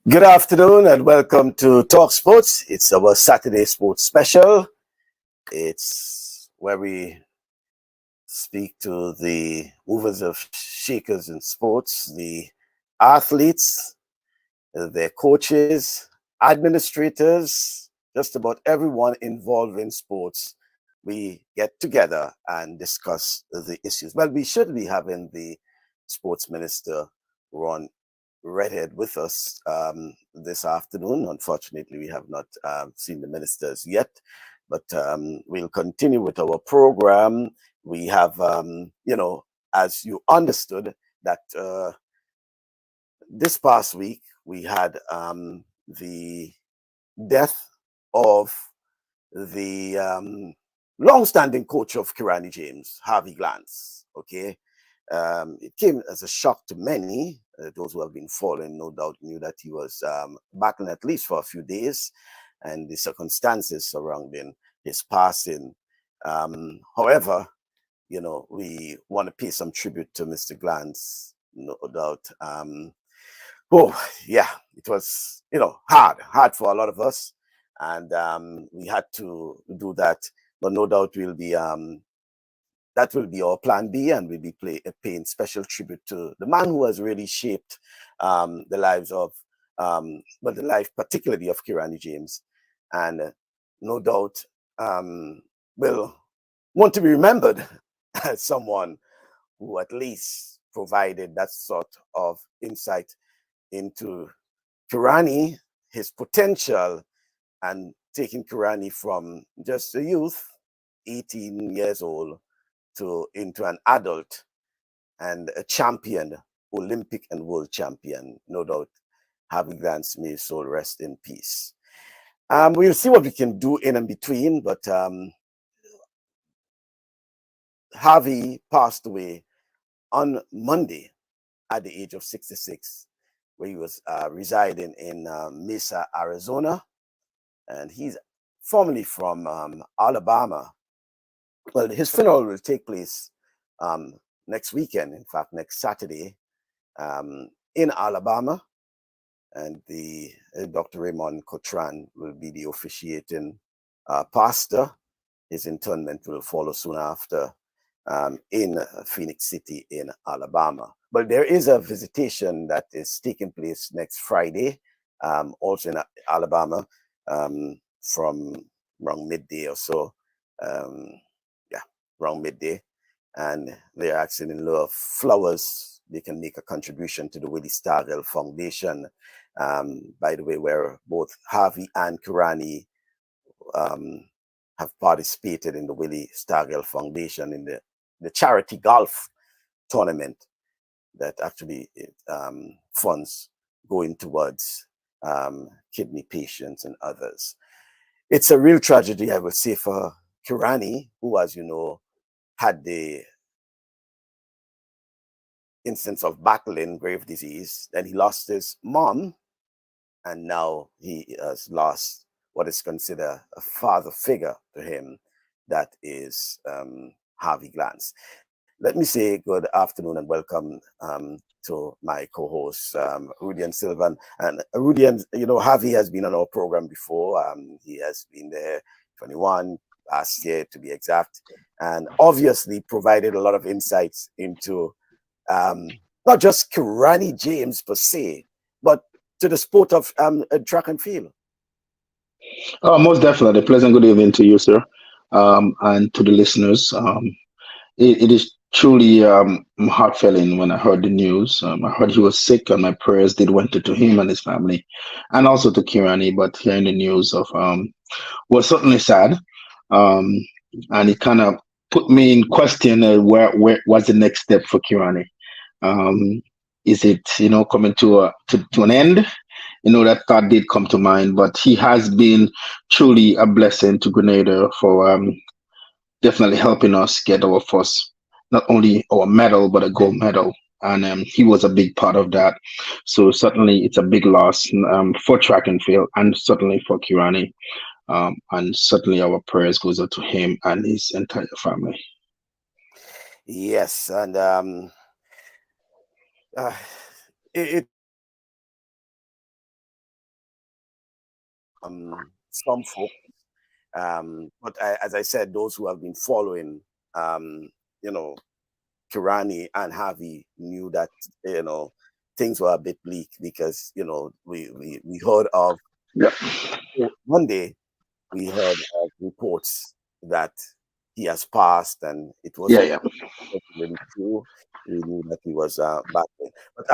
Good afternoon and welcome to TalkSports. It's our Saturday sports special. It's where we speak to the movers of shakers in sports, the athletes, their coaches, administrators, just about everyone involved in sports. We get together and discuss the issues. Well, we should be having the sports minister, Ron Redhead, with us this afternoon. Unfortunately, we have not seen the ministers yet, but we'll continue with our program. We have, as you understood, that this past week we had the death of the long-standing coach of Kirani James, Harvey Glantz. Okay, it came as a shock to many. Those who have been following, no doubt, knew that he was battling at least for a few days, and the circumstances surrounding his passing. However, we want to pay some tribute to Mr. Glantz, no doubt. Yeah, it was, hard for a lot of us, and we had to do that. But no doubt that will be our plan B, and we'll be paying special tribute to the man who has really shaped the lives of, the life particularly of Kirani James, and no doubt will want to be remembered as someone who at least provided that sort of insight into Kirani, his potential, and taking Kirani from just a youth, 18 years old, into an adult and a champion, Olympic and world champion. No doubt, Harvey Glantz, may his soul rest in peace. We'll see what we can do in and between, but Harvey passed away on Monday at the age of 66, where he was residing in Mesa, Arizona, and he's formerly from Alabama. Well, his funeral will take place next weekend, in fact, next Saturday, in Alabama, and the Dr. Raymond Cotran will be the officiating pastor. His interment will follow soon after in Phoenix City in Alabama. But there is a visitation that is taking place next Friday, also in Alabama, from around midday or so. Around midday, and they're asking in lieu of flowers, they can make a contribution to the Willie Stargell Foundation, by the way, where both Harvey and Kirani have participated in the Willie Stargell Foundation in the charity golf tournament that actually funds going towards kidney patients and others. It's a real tragedy, I would say, for Kirani, who, as you know, had the instance of battling grave disease. Then he lost his mom, and now he has lost what is considered a father figure to him, that is Harvey Glantz. Let me say good afternoon and welcome to my co-host, Rudian Silvan. And Rudian, Harvey has been on our program before. He has been there 21, last year to be exact, and obviously provided a lot of insights into not just Kirani James per se, but to the sport of track and field. Oh, most definitely. Pleasant good evening to you, sir, and to the listeners. It is truly heartfelt when I heard the news. I heard he was sick, and my prayers did went to him and his family, and also to Kirani. But hearing the news of was certainly sad, um, and it kind of put me in question where what's the next step for Kirani. Um, is it coming to an end? That thought did come to mind, but he has been truly a blessing to Grenada for definitely helping us get our first, not only our medal, but a gold medal. And he was a big part of that. So certainly it's a big loss for track and field, and certainly for Kirani. And certainly our prayers goes out to him and his entire family. Yes, and uh, it some folk. But as I said, those who have been following, Kirani and Harvey knew that, things were a bit bleak because, we heard of, one day we heard of reports that he has passed and it wasn't really true. We knew that he was back there. But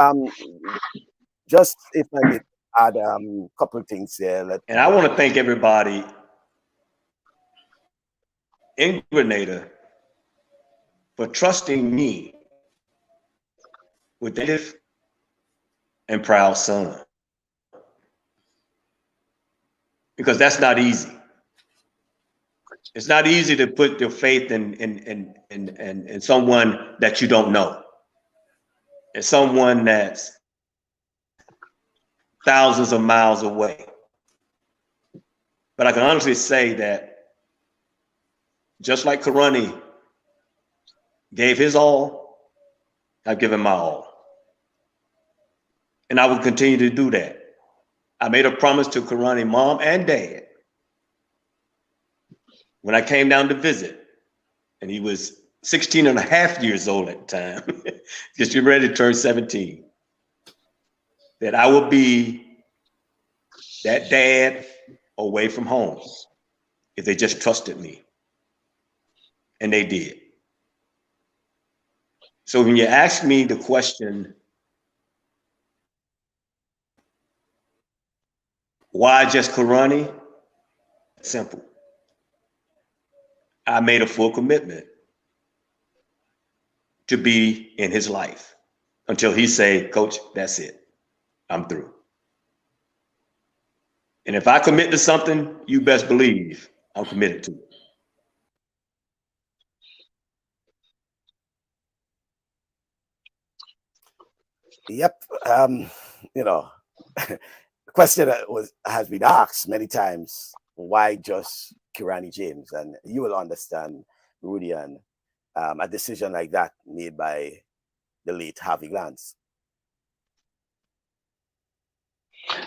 just if I may add a couple of things here. And I want to thank everybody in Grenada for trusting me with their and proud son. Because that's not easy. It's not easy to put your faith in someone that you don't know. And someone that's thousands of miles away. But I can honestly say that just like Karani gave his all, I've given my all. And I will continue to do that. I made a promise to Karani mom and dad when I came down to visit, and he was 16 and a half years old at the time, because you're ready to turn 17, that I will be that dad away from home if they just trusted me. And they did. So when you ask me the question, why just Karani? Simple. I made a full commitment to be in his life until he say, Coach, that's it. I'm through. And if I commit to something, you best believe I'm committed to it. Yep. The question that has been asked many times, why just Kirani James? And you will understand, Rudy, and a decision like that made by the late Harvey Glantz.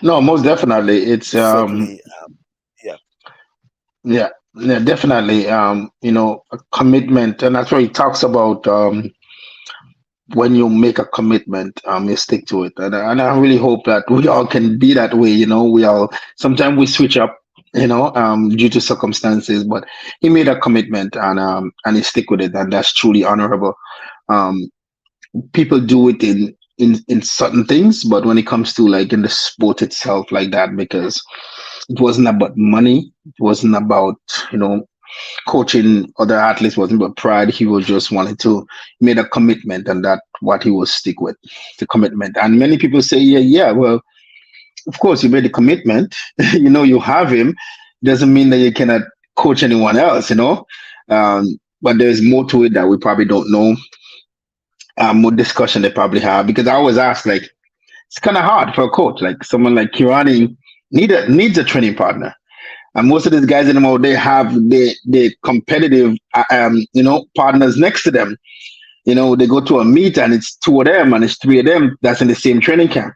No, most definitely. It's certainly, definitely. A commitment, and that's why he talks about when you make a commitment, you stick to it. And I really hope that we all can be that way. We all sometimes we switch up, due to circumstances. But he made a commitment and he stick with it, and that's truly honorable. People do it in certain things, but when it comes to like in the sport itself, like that, because it wasn't about money, it wasn't about coaching other athletes, wasn't about pride. He was just wanted to made a commitment, and that what he will stick with, the commitment. And many people say, yeah, well, of course you made a commitment. You have him, doesn't mean that you cannot coach anyone else, but there's more to it that we probably don't know. More discussion they probably have, because I always ask, like, it's kind of hard for a coach, like someone like Kirani needs a training partner. And most of these guys anymore, they have the competitive, partners next to them. They go to a meet and it's two of them and it's three of them that's in the same training camp.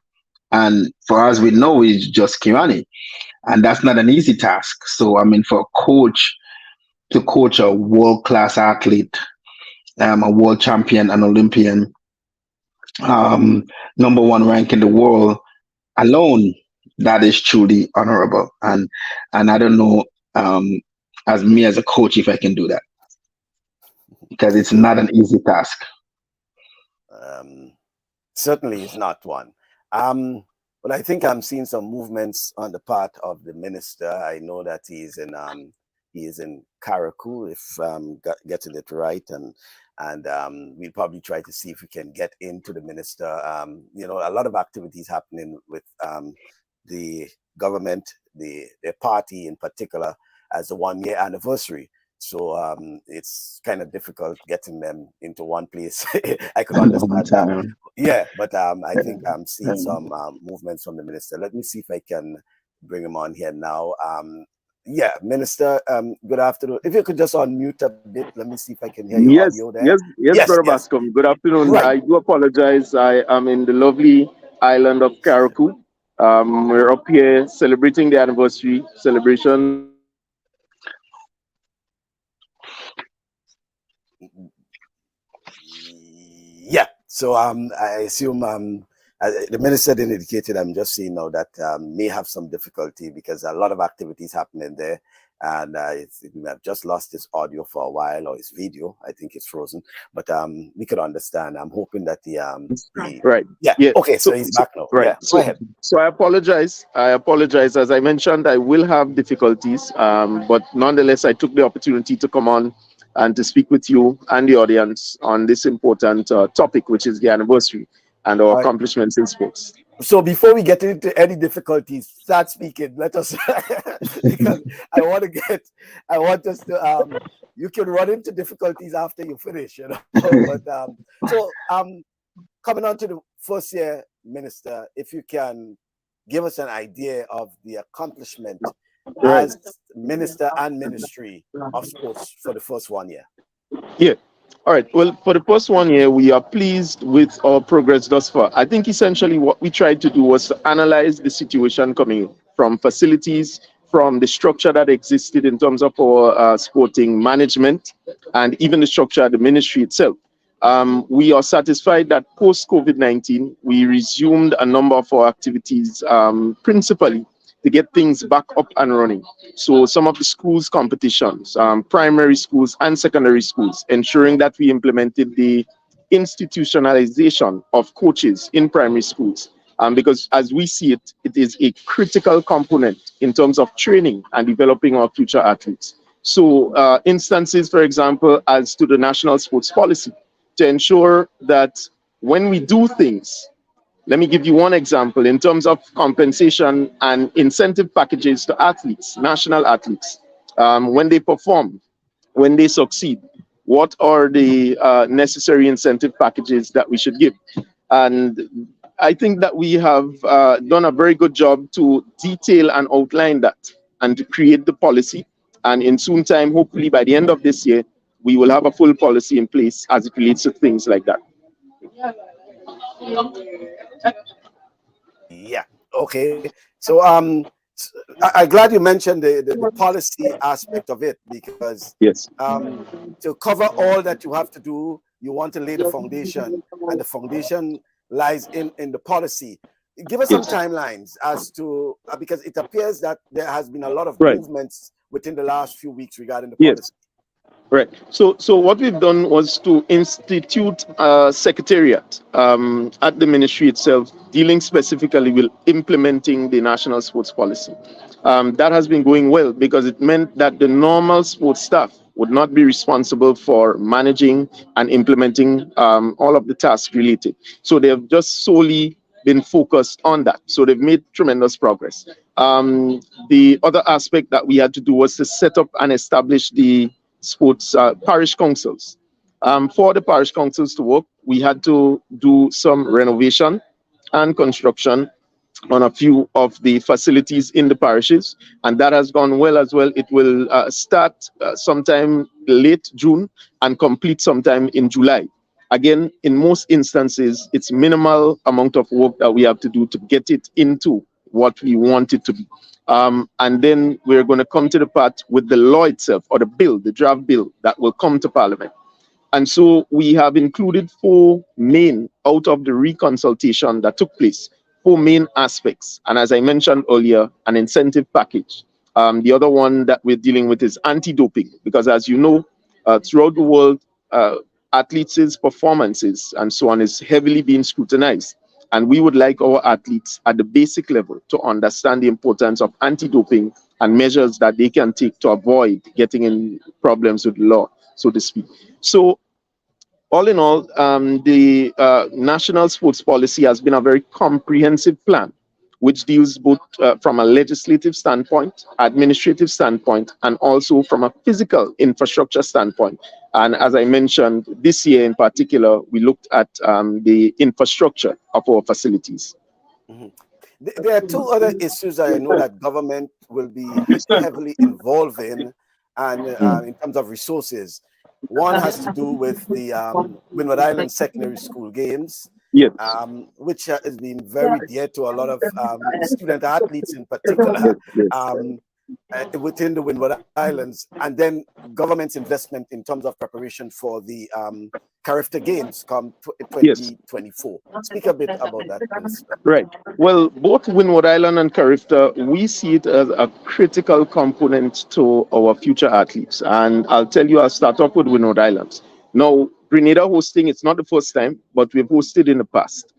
And for us, we know it's just Kirani, and that's not an easy task. So, for a coach to coach a world-class athlete, a world champion, an Olympian, number one rank in the world alone, that is truly honorable. And I don't know, as me as a coach, if I can do that, because it's not an easy task. Certainly it's not one. But I think I'm seeing some movements on the part of the minister. I know that he is in Karaku, if getting it right, and we'll probably try to see if we can get into the minister. A lot of activities happening with the government, the party in particular, as a 1-year anniversary. So it's kind of difficult getting them into one place. I could understand that. Yeah, but I think I'm seeing some movements from the minister. Let me see if I can bring him on here now. Yeah, Minister, good afternoon. If you could just unmute a bit, let me see if I can hear your audio there. Yes, Brother Bascom. Good afternoon. Right. I do apologize. I am in the lovely island of Karaku. We're up here celebrating the anniversary celebrations. Yeah. So I assume the minister didn't indicate it. I'm just seeing now that may have some difficulty because a lot of activities happening there, and we have just lost his audio for a while, or his video. I think it's frozen, but we could understand. I'm hoping that the Right. yeah. Yeah. Okay, so he's back now. Right. Yeah. Go ahead. So I apologize. I apologize. As I mentioned, I will have difficulties. But nonetheless, I took the opportunity to come on and to speak with you and the audience on this important topic, which is the anniversary and our All right. accomplishments in sports. So before we get into any difficulties, start speaking. Let us because I want us to you can run into difficulties after you finish, you know. But coming on to the first year minister, if you can give us an idea of the accomplishment Right. as minister and ministry of sports for the first 1 year. Yeah. All right. Well, for the first 1 year, we are pleased with our progress thus far. I think essentially what we tried to do was to analyze the situation coming from facilities, from the structure that existed in terms of our sporting management, and even the structure of the ministry itself. We are satisfied that post-COVID-19, we resumed a number of our activities, principally to get things back up and running. So some of the schools competitions, primary schools and secondary schools, ensuring that we implemented the institutionalization of coaches in primary schools. Because as we see it, it is a critical component in terms of training and developing our future athletes. So instances, for example, as to the national sports policy, to ensure that when we do things, let me give you one example in terms of compensation and incentive packages to athletes, national athletes, when they perform, when they succeed. What are the necessary incentive packages that we should give? And I think that we have done a very good job to detail and outline that and to create the policy. And in soon time, hopefully by the end of this year, we will have a full policy in place as it relates to things like that. Yeah. Okay. So I'm glad you mentioned the policy aspect of it because Yes. to cover all that you have to do, you want to lay the foundation, and the foundation lies in the policy. Give us some Yes. timelines as to because it appears that there has been a lot of Right. movements within the last few weeks regarding the Yes. policy. Right. So what we've done was to institute a secretariat at the ministry itself, dealing specifically with implementing the national sports policy. That has been going well because it meant that the normal sports staff would not be responsible for managing and implementing all of the tasks related. So they have just solely been focused on that. So they've made tremendous progress. The other aspect that we had to do was to set up and establish the sports parish councils. For the parish councils to work, we had to do some renovation and construction on a few of the facilities in the parishes, and that has gone well as well. It will start sometime late June and complete sometime in July. Again, in most instances, it's minimal amount of work that we have to do to get it into what we want it to be. And then we're going to come to the part with the law itself, or the bill, the draft bill that will come to Parliament. And so we have included four main, out of the reconsultation that took place, four main aspects. And as I mentioned earlier, an incentive package. The other one that we're dealing with is anti-doping, because as you know, throughout the world, athletes' performances and so on is heavily being scrutinized. And we would like our athletes at the basic level to understand the importance of anti-doping and measures that they can take to avoid getting in problems with the law, so to speak. So all in all, the national sports policy has been a very comprehensive plan, which deals both from a legislative standpoint, administrative standpoint, and also from a physical infrastructure standpoint. And as I mentioned, this year in particular, we looked at the infrastructure of our facilities. Mm-hmm. There are two other issues I know that government will be heavily involved in, and in terms of resources. One has to do with the Windward Island Secondary School Games, Yes. Which has been very dear to a lot of student athletes in particular. Within the Windward Islands, and then government's investment in terms of preparation for the CARIFTA Games come 2024. Speak a bit about that, please. Right. Well, both Windward Island and CARIFTA, we see it as a critical component to our future athletes. And I'll tell you, I'll start off with Windward Islands. Now, Grenada hosting, it's not the first time, but we've hosted in the past.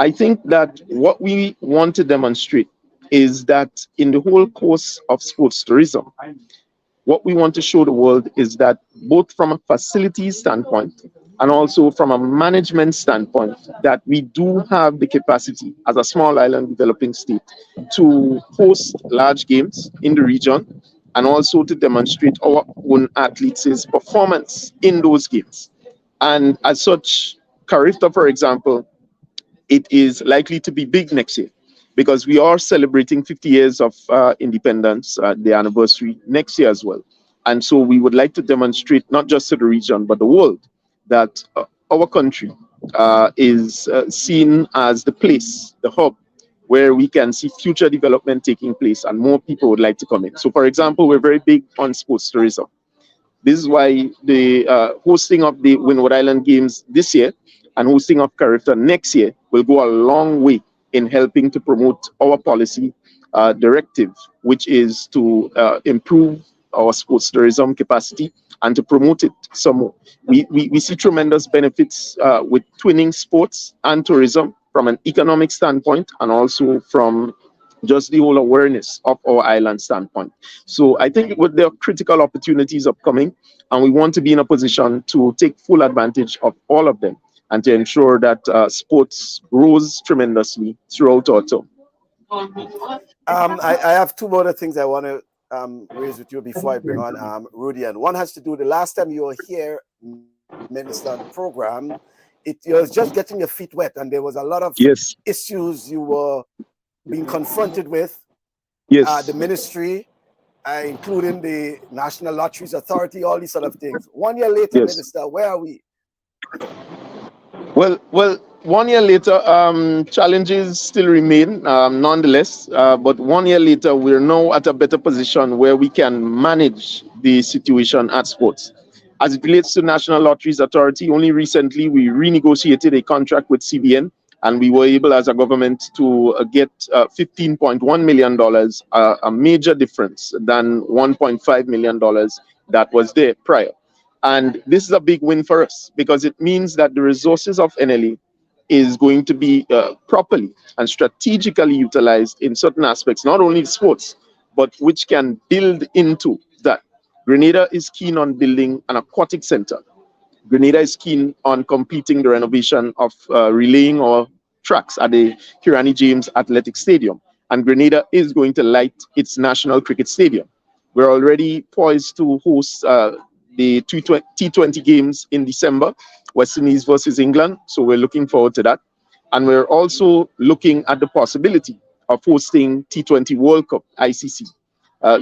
I think that what we want to demonstrate is that in the whole course of sports tourism, what we want to show the world is that both from a facilities standpoint and also from a management standpoint, that we do have the capacity as a small island developing state to host large games in the region and also to demonstrate our own athletes' performance in those games. And as such, CARIFTA, for example, it is likely to be big next year, because we are celebrating 50 years of independence, the anniversary next year as well. And so we would like to demonstrate not just to the region, but the world, that our country is seen as the place, the hub, where we can see future development taking place and more people would like to come in. So for example, we're very big on sports tourism. This is why the hosting of the Windward Island Games this year and hosting of CARIFTA next year will go a long way in helping to promote our policy directive, which is to improve our sports tourism capacity and to promote it some more. We see tremendous benefits with twinning sports and tourism from an economic standpoint and also from just the whole awareness of our island standpoint. So I think there are critical opportunities upcoming, and we want to be in a position to take full advantage of all of them and to ensure that sports grows tremendously throughout our town. I have two more things I want to raise with you before I bring on Rudy. And one has to do, the last time you were here, Minister, on the program, it was just getting your feet wet, and there was a lot of issues you were being confronted with. The ministry, including the National Lotteries Authority, all these sort of things. 1 year later, Minister, where are we? Well, 1 year later, challenges still remain, nonetheless. But 1 year later, we're now at a better position where we can manage the situation at sports. As it relates to National Lotteries Authority, only recently we renegotiated a contract with CBN, and we were able as a government to get $15.1 million, a major difference than $1.5 million that was there prior. And this is a big win for us because it means that the resources of NLA is going to be properly and strategically utilized in certain aspects, not only sports, but which can build into that. Grenada is keen on building an aquatic center. Grenada is keen on completing the renovation of relaying our tracks at the Kirani James Athletic Stadium. And Grenada is going to light its National Cricket Stadium. We're already poised to host the T20 games in December, West Indies versus England. So we're looking forward to that. And we're also looking at the possibility of hosting T20 World Cup, ICC.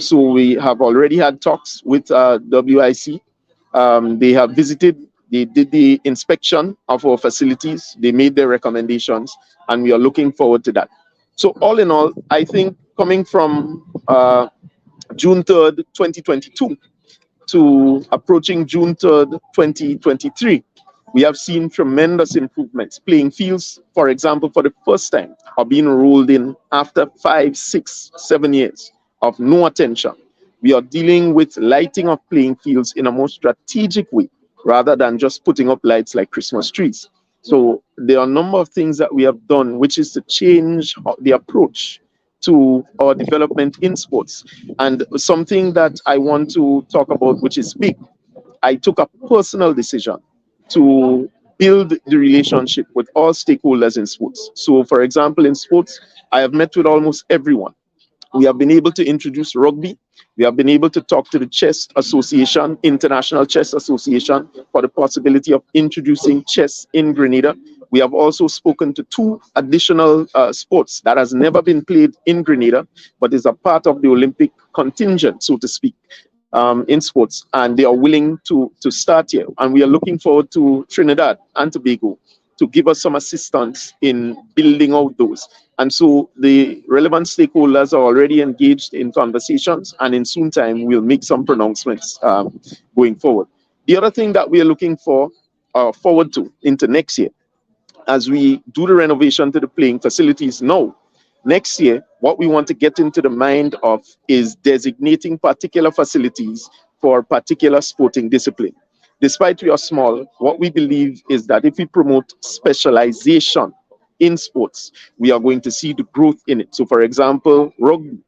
So we have already had talks with WIC. They have visited, they did the inspection of our facilities, they made their recommendations, and we are looking forward to that. So all in all, I think coming from June 3rd, 2022 to approaching June 3rd, 2023, we have seen tremendous improvements. Playing fields, for example, for the first time, are being rolled in after 5, 6, 7 years of no attention. We are dealing with lighting of playing fields in a more strategic way, rather than just putting up lights like Christmas trees. So there are a number of things that we have done, which is to change the approach to our development in sports. And something that I want to talk about, which is big, I took a personal decision to build the relationship with all stakeholders in sports. So for example, in sports, I have met with almost everyone. We have been able to introduce rugby. We have been able to talk to the Chess Association, International Chess Association, for the possibility of introducing chess in Grenada. We have also spoken to 2 additional sports that has never been played in Grenada, but is a part of the Olympic contingent, so to speak, in sports. And they are willing to start here. And we are looking forward to Trinidad and Tobago, to give us some assistance in building out those. And so the relevant stakeholders are already engaged in conversations, and in soon time we'll make some pronouncements going forward. The other thing that we are looking forward to into next year, as we do the renovation to the playing facilities now, next year, what we want to get into the mind of is designating particular facilities for particular sporting discipline. Despite we are small, what we believe is that if we promote specialization in sports, we are going to see the growth in it. So, for example, rugby,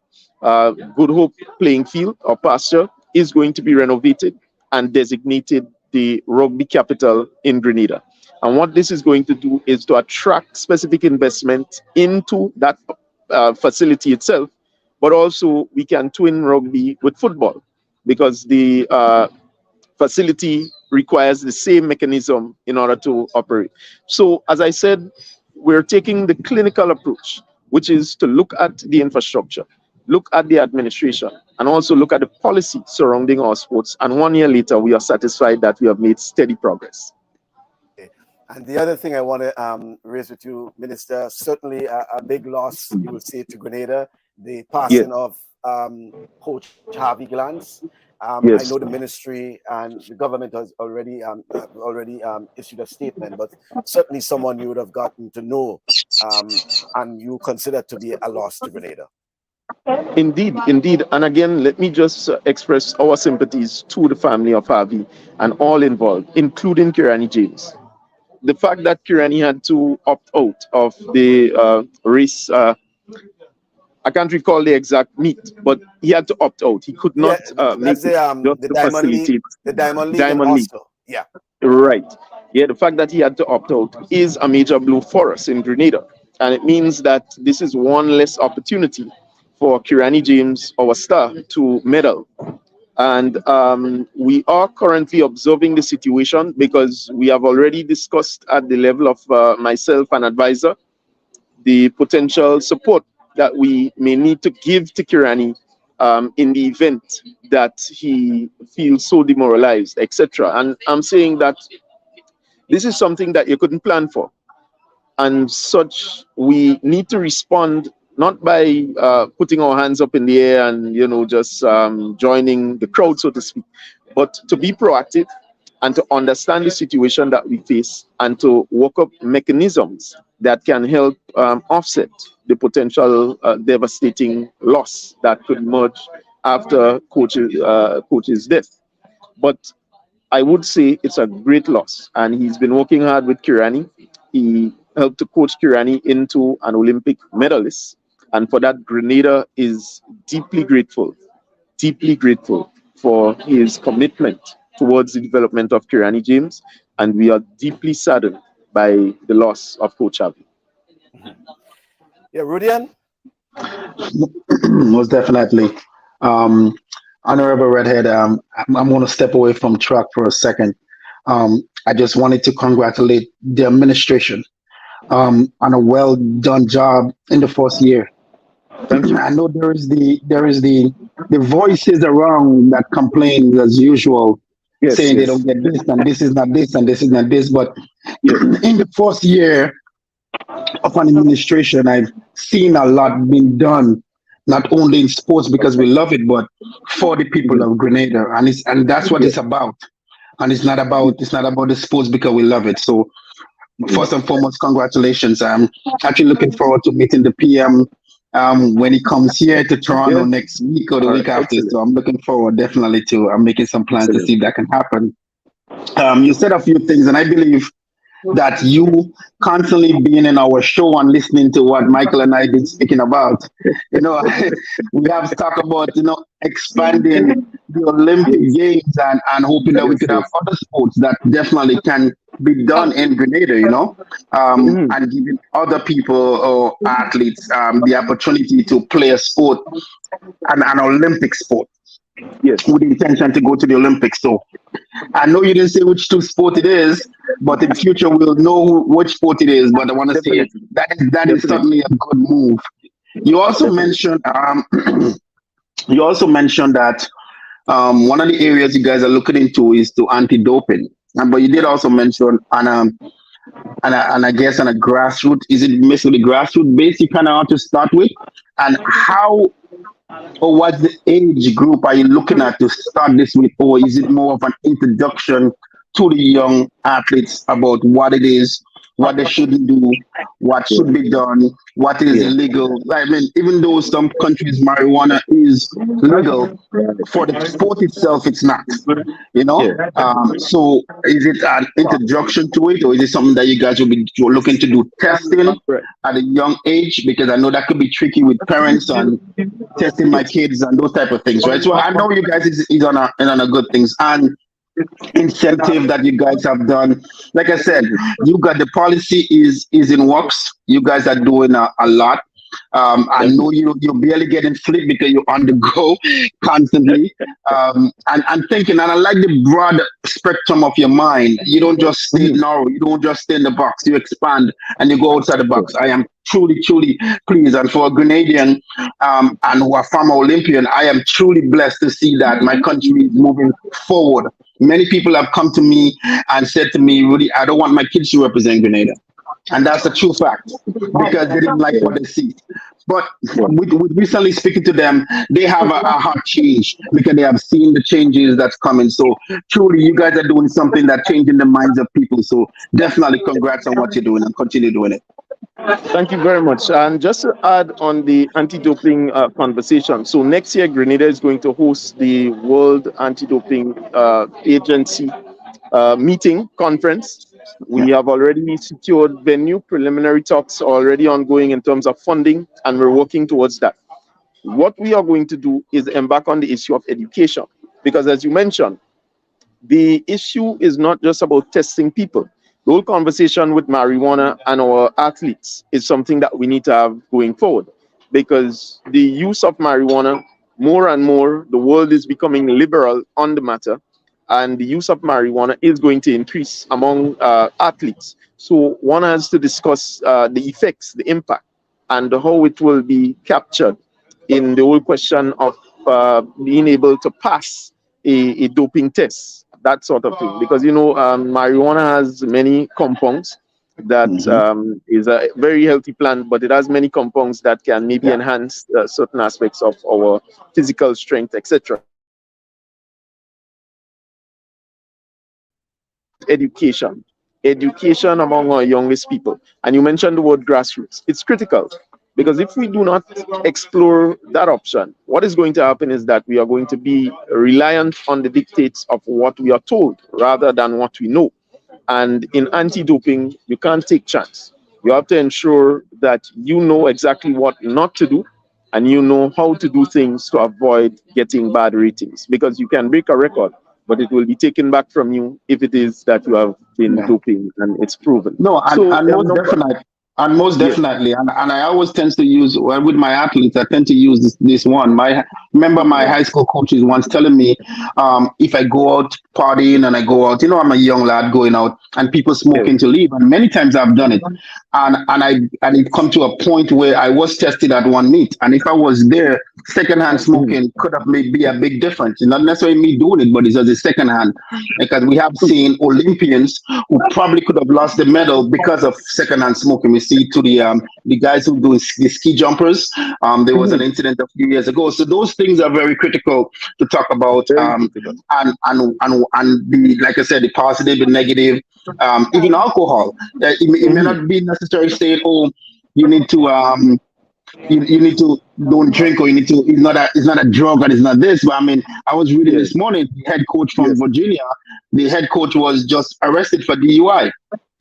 Good Hope playing field or pasture is going to be renovated and designated the rugby capital in Grenada. And what this is going to do is to attract specific investment into that facility itself, but also we can twin rugby with football, because the facility requires the same mechanism in order to operate. So, as I said, we're taking the clinical approach, which is to look at the infrastructure, look at the administration, and also look at the policy surrounding our sports. And 1 year later, we are satisfied that we have made steady progress. And the other thing I want to raise with you, Minister, certainly a big loss, you will say, to Grenada, the passing of Coach Harvey Glantz. I know the ministry and the government has already issued a statement, but certainly someone you would have gotten to know and you consider to be a loss to Grenada. Indeed. And again, let me just express our sympathies to the family of Harvey and all involved, including Kirani James. The fact that Kirani had to opt out of the race, I can't recall the exact meet, but he had to opt out. He could not make the Diamond League. The Diamond League. Yeah. Right. Yeah, the fact that he had to opt out is a major blow for us in Grenada. And it means that this is one less opportunity for Kirani James, our star, to medal. And we are currently observing the situation, because we have already discussed at the level of myself and advisor the potential support that we may need to give to Kirani in the event that he feels so demoralized, etc. And I'm saying that this is something that you couldn't plan for. And such, we need to respond not by putting our hands up in the air and, just joining the crowd, so to speak, but to be proactive and to understand the situation that we face and to work up mechanisms that can help offset the potential devastating loss that could emerge after coach's death. But I would say it's a great loss, and he's been working hard with Kirani. He helped to coach Kirani into an Olympic medalist. And for that, Grenada is deeply grateful for his commitment towards the development of Kirani James. And we are deeply saddened by the loss of Coach Harvey. Yeah, Rudian? Most definitely. Honorable Redhead, I'm going to step away from track for a second. I just wanted to congratulate the administration on a well done job in the first year. Thank you. I know there is the voices around that complain as usual, saying they don't get this and this is not this and this is not this. But in the first year of an administration, I've seen a lot being done, not only in sports because we love it, but for the people of Grenada, and that's what it's about. And it's not about the sports because we love it. So first and foremost, congratulations. I'm actually looking forward to meeting the PM when he comes here to Toronto next week or the week after. So I'm looking forward definitely to making some plans to see if that can happen. You said a few things, and I believe that you constantly being in our show and listening to what Michael and I been speaking about, we have to talk about, expanding the Olympic Games and hoping that we could have other sports that definitely can be done in Grenada, and giving other people or athletes the opportunity to play a sport, an Olympic sport. Yes, with the intention to go to the Olympics. So I know you didn't say which two sport it is, but in future we'll know which sport it is. But I want to say that is certainly a good move. You also mentioned that one of the areas you guys are looking into is to anti-doping. But you did also mention and I guess on a grassroots, is it basically grassroots base you kind of want to start with? And how or what's the age group are you looking at to start this with? Or is it more of an introduction to the young athletes about what it is, what they shouldn't do, what should be done, what is Yeah. illegal? I mean, even though some countries marijuana is legal, for the sport itself, it's not. You know, Yeah. so is it an introduction to it, or is it something that you guys will be looking to do testing Right. at a young age? Because I know that could be tricky with parents and testing my kids and those type of things, right? So I know you guys is on a good things and incentive that you guys have done. Like I said, you got the policy is in works. You guys are doing a lot. I know you're barely getting sleep because you're on the go constantly. And thinking, and I like the broad spectrum of your mind. You don't just stay narrow. You don't just stay in the box. You expand and you go outside the box. I am truly, truly pleased. And for a Grenadian and who are former Olympian, I am truly blessed to see that my country is moving forward. Many people have come to me and said to me, Rudy, I don't want my kids to represent Grenada. And that's a true fact because they didn't like what they see. But with recently speaking to them, they have a heart change because they have seen the changes that's coming. So truly, you guys are doing something that changing the minds of people. So definitely congrats on what you're doing and continue doing it. Thank you very much. And just to add on the anti-doping conversation, so next year Grenada is going to host the World Anti-Doping Agency meeting conference. We have already secured venue. Preliminary talks are already ongoing in terms of funding, and we're working towards that. What we are going to do is embark on the issue of education, because as you mentioned, the issue is not just about testing people. The whole conversation with marijuana and our athletes is something that we need to have going forward, because the use of marijuana, more and more, the world is becoming liberal on the matter, and the use of marijuana is going to increase among athletes. So one has to discuss the effects, the impact, and how it will be captured in the whole question of being able to pass a doping test, that sort of thing. Because, marijuana has many compounds that is a very healthy plant, but it has many compounds that can maybe enhance certain aspects of our physical strength, etc. Education among our youngest people. And you mentioned the word grassroots. It's critical, because if we do not explore that option, what is going to happen is that we are going to be reliant on the dictates of what we are told rather than what we know. And in anti-doping, you can't take chance. You have to ensure that you know exactly what not to do, and you know how to do things to avoid getting bad ratings. Because you can break a record, but it will be taken back from you if it is that you have been doping and it's proven. No, and most Yes. definitely, and I always tend to use, well, with my athletes, I tend to use this one. Remember my high school coaches once telling me, if I go out partying and I go out, I'm a young lad going out and people smoking to leave, and many times I've done it, and it come to a point where I was tested at one meet, and if I was there, secondhand smoking could have made be a big difference. It's not necessarily me doing it, but it's just a secondhand, because we have seen Olympians who probably could have lost the medal because of secondhand smoking. We see to the guys who do the ski jumpers. There was an incident a few years ago. So those things are very critical to talk about. And the, like I said, the positive and negative. Even alcohol. It may not be necessarily saying, oh, you need to you need to don't drink, or you need to, it's not a drug and it's not this. But I mean, I was reading this morning, the head coach from Virginia, the head coach was just arrested for DUI.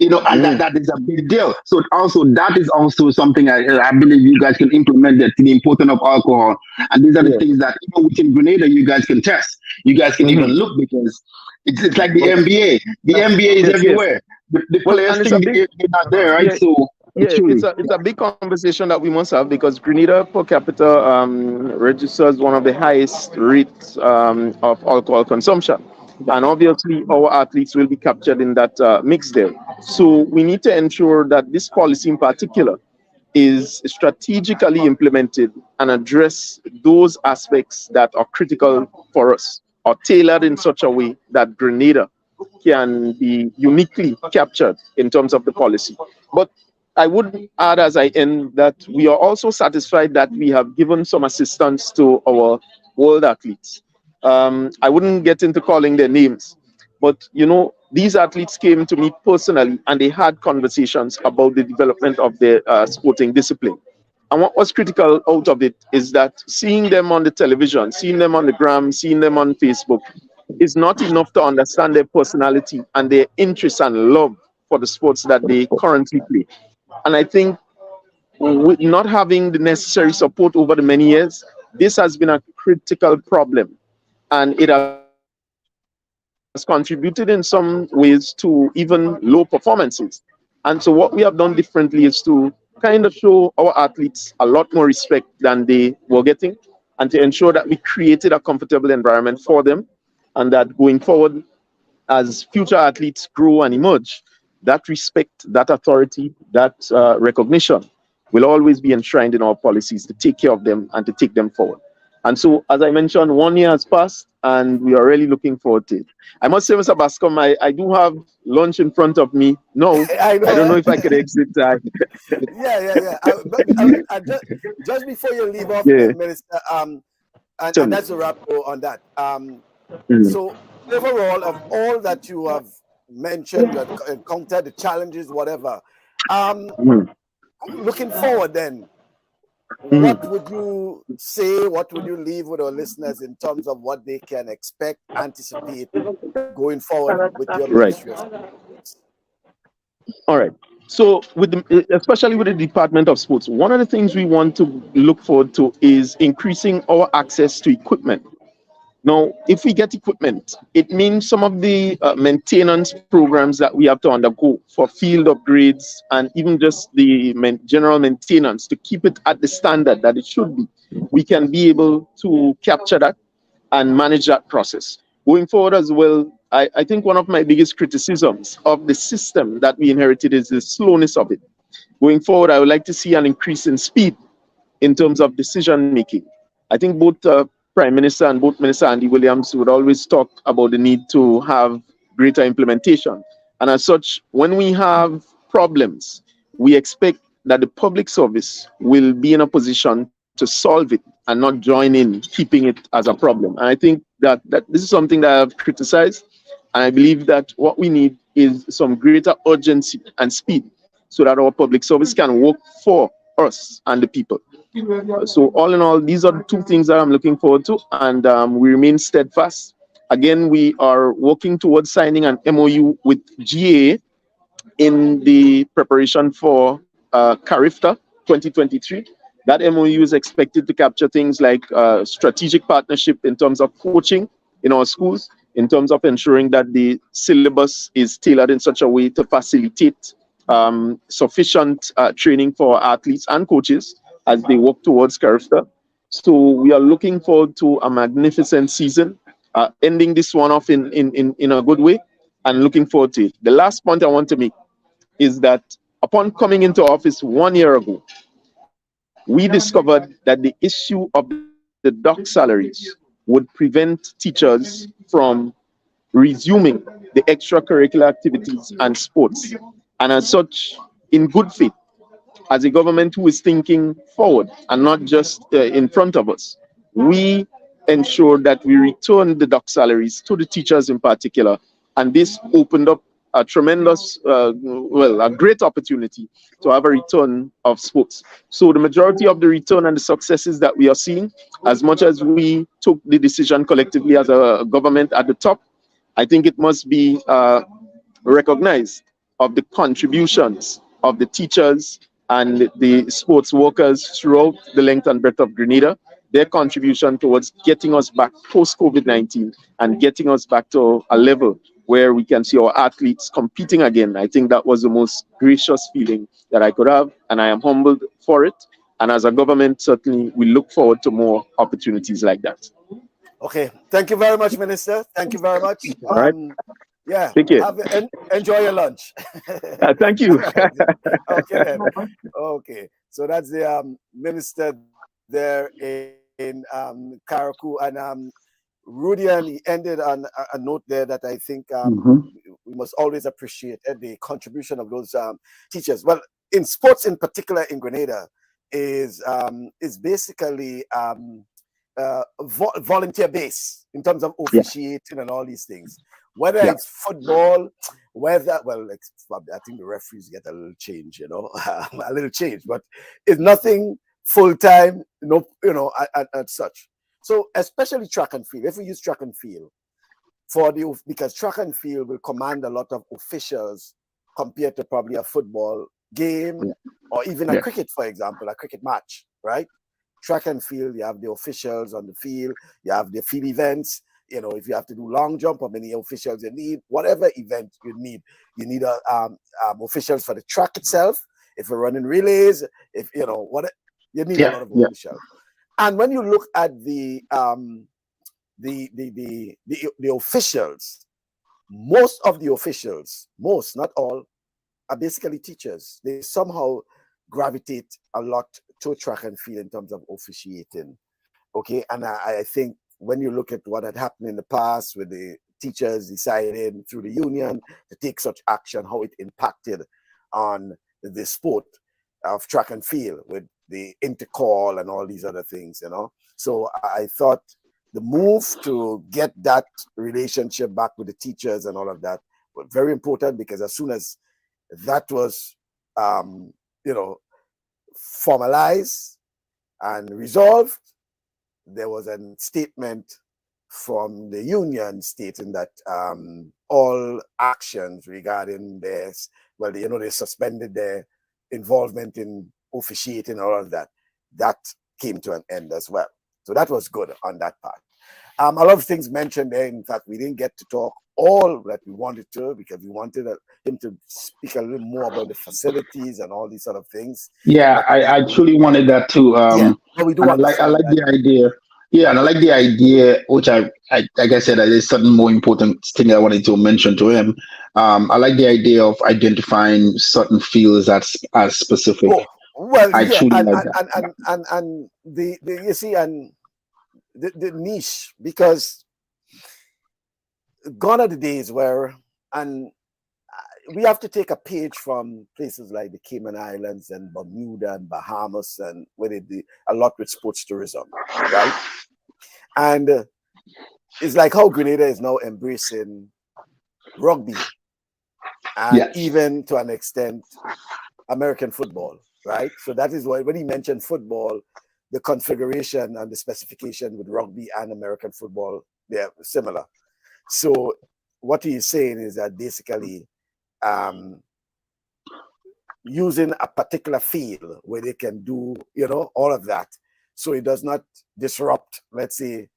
And that is a big deal. So also that is also something I believe you guys can implement, that the importance of alcohol. And these are the things that even within Grenada you guys can test. You guys can even look, because it's like the NBA. The NBA is everywhere. The players think they're not there, right? So it's a big conversation that we must have, because Grenada per capita registers one of the highest rates of alcohol consumption. And obviously, our athletes will be captured in that mix there. So we need to ensure that this policy in particular is strategically implemented and address those aspects that are critical for us, or tailored in such a way that Grenada can be uniquely captured in terms of the policy. But I would add as I end that we are also satisfied that we have given some assistance to our world athletes. I wouldn't get into calling their names, but these athletes came to me personally and they had conversations about the development of their sporting discipline. And what was critical out of it is that seeing them on the television, seeing them on the gram, seeing them on Facebook is not enough to understand their personality and their interest and love for the sports that they currently play. And I think with not having the necessary support over the many years, this has been a critical problem. And it has contributed in some ways to even low performances. And so what we have done differently is to kind of show our athletes a lot more respect than they were getting, and to ensure that we created a comfortable environment for them, and that going forward, as future athletes grow and emerge, that respect, that authority, that recognition will always be enshrined in our policies to take care of them and to take them forward. And so, as I mentioned, 1 year has passed and we are really looking forward to it. I must say, Mr. Bascom, I do have lunch in front of me. No, I know. I don't know if I could exit. Yeah. Just before you leave off, Yeah, Minister, and certainly. that's a wrap on that. Mhm. So overall, of all that you have mentioned, you have encountered the challenges, whatever. Um, Mhm. Looking forward, then, what Mhm. would you say? What would you leave with our listeners in terms of what they can expect, anticipate going forward with your Right. Ministry of Sports? All right. So, especially with the Department of Sports, one of the things we want to look forward to is increasing our access to equipment. Now, if we get equipment, it means some of the maintenance programs that we have to undergo for field upgrades and even just the general maintenance to keep it at the standard that it should be. We can be able to capture that and manage that process. Going forward as well, I think one of my biggest criticisms of the system that we inherited is the slowness of it. Going forward, I would like to see an increase in speed in terms of decision making. I think both Prime Minister and both Minister Andy Williams would always talk about the need to have greater implementation. And as such, when we have problems, we expect that the public service will be in a position to solve it and not join in keeping it as a problem. And I think that this is something that I've criticized. And I believe that what we need is some greater urgency and speed so that our public service can work for us and the people. So all in all, these are the two things that I'm looking forward to, and we remain steadfast. Again, we are working towards signing an MOU with GA in the preparation for CARIFTA 2023. That MOU is expected to capture things like strategic partnership in terms of coaching in our schools, in terms of ensuring that the syllabus is tailored in such a way to facilitate sufficient training for athletes and coaches as they work towards CARIFTA. So we are looking forward to a magnificent season, ending this one off in a good way and looking forward to it. The last point I want to make is that upon coming into office 1 year ago, we discovered that the issue of the dock salaries would prevent teachers from resuming the extracurricular activities and sports. And as such, in good faith, as a government who is thinking forward and not just in front of us, we ensure that we return the dock salaries to the teachers in particular. And this opened up a tremendous, a great opportunity to have a return of sports. So the majority of the return and the successes that we are seeing, as much as we took the decision collectively as a government at the top, I think it must be recognized of the contributions of the teachers and the sports workers throughout the length and breadth of Grenada, their contribution towards getting us back post COVID-19 and getting us back to a level where we can see our athletes competing again. I think that was the most gracious feeling that I could have, and I am humbled for it. And as a government, certainly we look forward to more opportunities like that. Okay, thank you very much, Minister. Thank you very much. All right, Yeah, take care. enjoy your lunch. Thank you. All right. Okay then. Okay, so that's the minister there in Karaku, and Rudy, and he ended on a note there that I think we must always appreciate the contribution of those teachers. Well, in sports in particular in Grenada is basically volunteer based in terms of officiating and all these things. Whether it's football, I think the referees get a little change, a little change, but it's nothing full time, and such. So especially track and field, if we use track and field because track and field will command a lot of officials compared to probably a football game or even a cricket, for example, a cricket match, right? Track and field, you have the officials on the field, you have the field events. If you have to do long jump, how many officials you need, whatever event you need officials for the track itself. If you're running relays, if you need a lot of officials. And when you look at the officials, most of the officials, not all, are basically teachers. They somehow gravitate a lot to track and field in terms of officiating. Okay, and I think when you look at what had happened in the past with the teachers deciding through the union to take such action, how it impacted on the sport of track and field with the intercall and all these other things, So I thought the move to get that relationship back with the teachers and all of that was very important, because as soon as that was, formalized and resolved, there was a statement from the union stating that all actions regarding this, they suspended their involvement in officiating, all of that. That came to an end as well. So that was good on that part. A lot of things mentioned there. In fact, we didn't get to talk all that we wanted to, because we wanted him to speak a little more about the facilities and all these sort of things. Yeah, I truly wanted that too. But we do I like the idea. Yeah, and I like the idea, which like I said, there's certain more important thing I wanted to mention to him. I like the idea of identifying certain fields as specific. I truly like that. And you see, and the niche, because gone are the days where, and we have to take a page from places like the Cayman Islands and Bermuda and Bahamas, and where they do a lot with sports tourism, right? And it's like how Grenada is now embracing rugby, and even to an extent American football, right? So that is why when he mentioned football, the configuration and the specification with rugby and American football, they're similar. So what he's saying is that basically using a particular field where they can do, all of that, so it does not disrupt, let's say,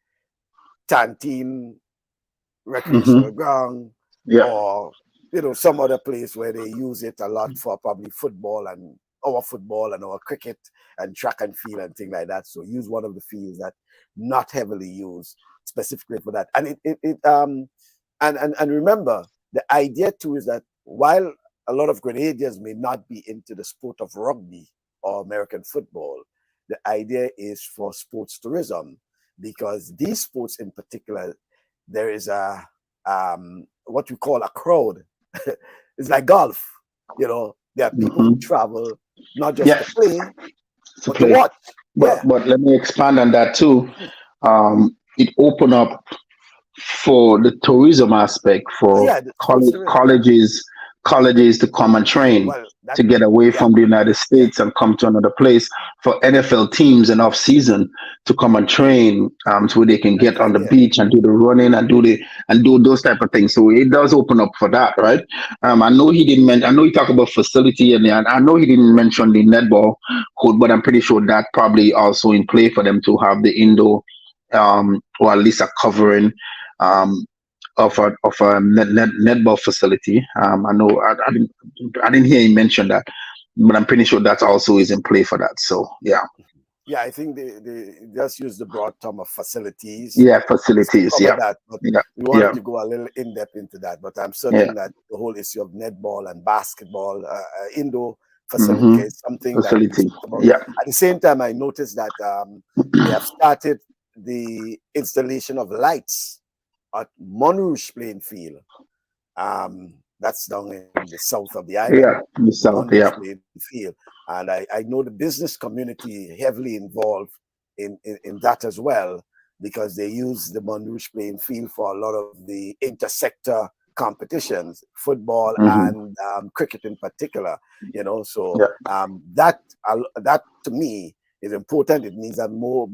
Tantine recreational ground, or some other place where they use it a lot for probably football and our cricket and track and field and things like that. So use one of the fields that not heavily used specifically for that. And and remember, the idea too is that while a lot of Grenadians may not be into the sport of rugby or American football, the idea is for sports tourism, because these sports in particular, there is a what we call a crowd. It's like golf, there are people who travel not just to play, but to watch. But let me expand on that too. It opened up for the tourism aspect for colleges to come and train, to get away from the United States and come to another place, for NFL teams in off season to come and train, so they can get on the beach and do the running and do those type of things. So it does open up for that, right? I know he didn't mention. I know he talked about facility, and I know he didn't mention the netball code, but I'm pretty sure that probably also in play for them to have the indoor, or at least a covering of a netball facility. I know I didn't hear him mention that, but I'm pretty sure that also is in play for that. So yeah. Yeah, I think they just use the broad term of facilities. Yeah, facilities. Yeah. That, but we wanted to go a little in depth into that. But I'm certain that the whole issue of netball and basketball, indoor facility is something that. Yeah. At the same time, I noticed that they have started the installation of lights at Monrouge playing field. That's down in the south of the island. Yeah, the south, yeah. Playing field. And I know the business community heavily involved in that as well, because they use the Monrouge playing field for a lot of the intersector competitions, football and cricket in particular, you know. So that to me is important. It means that more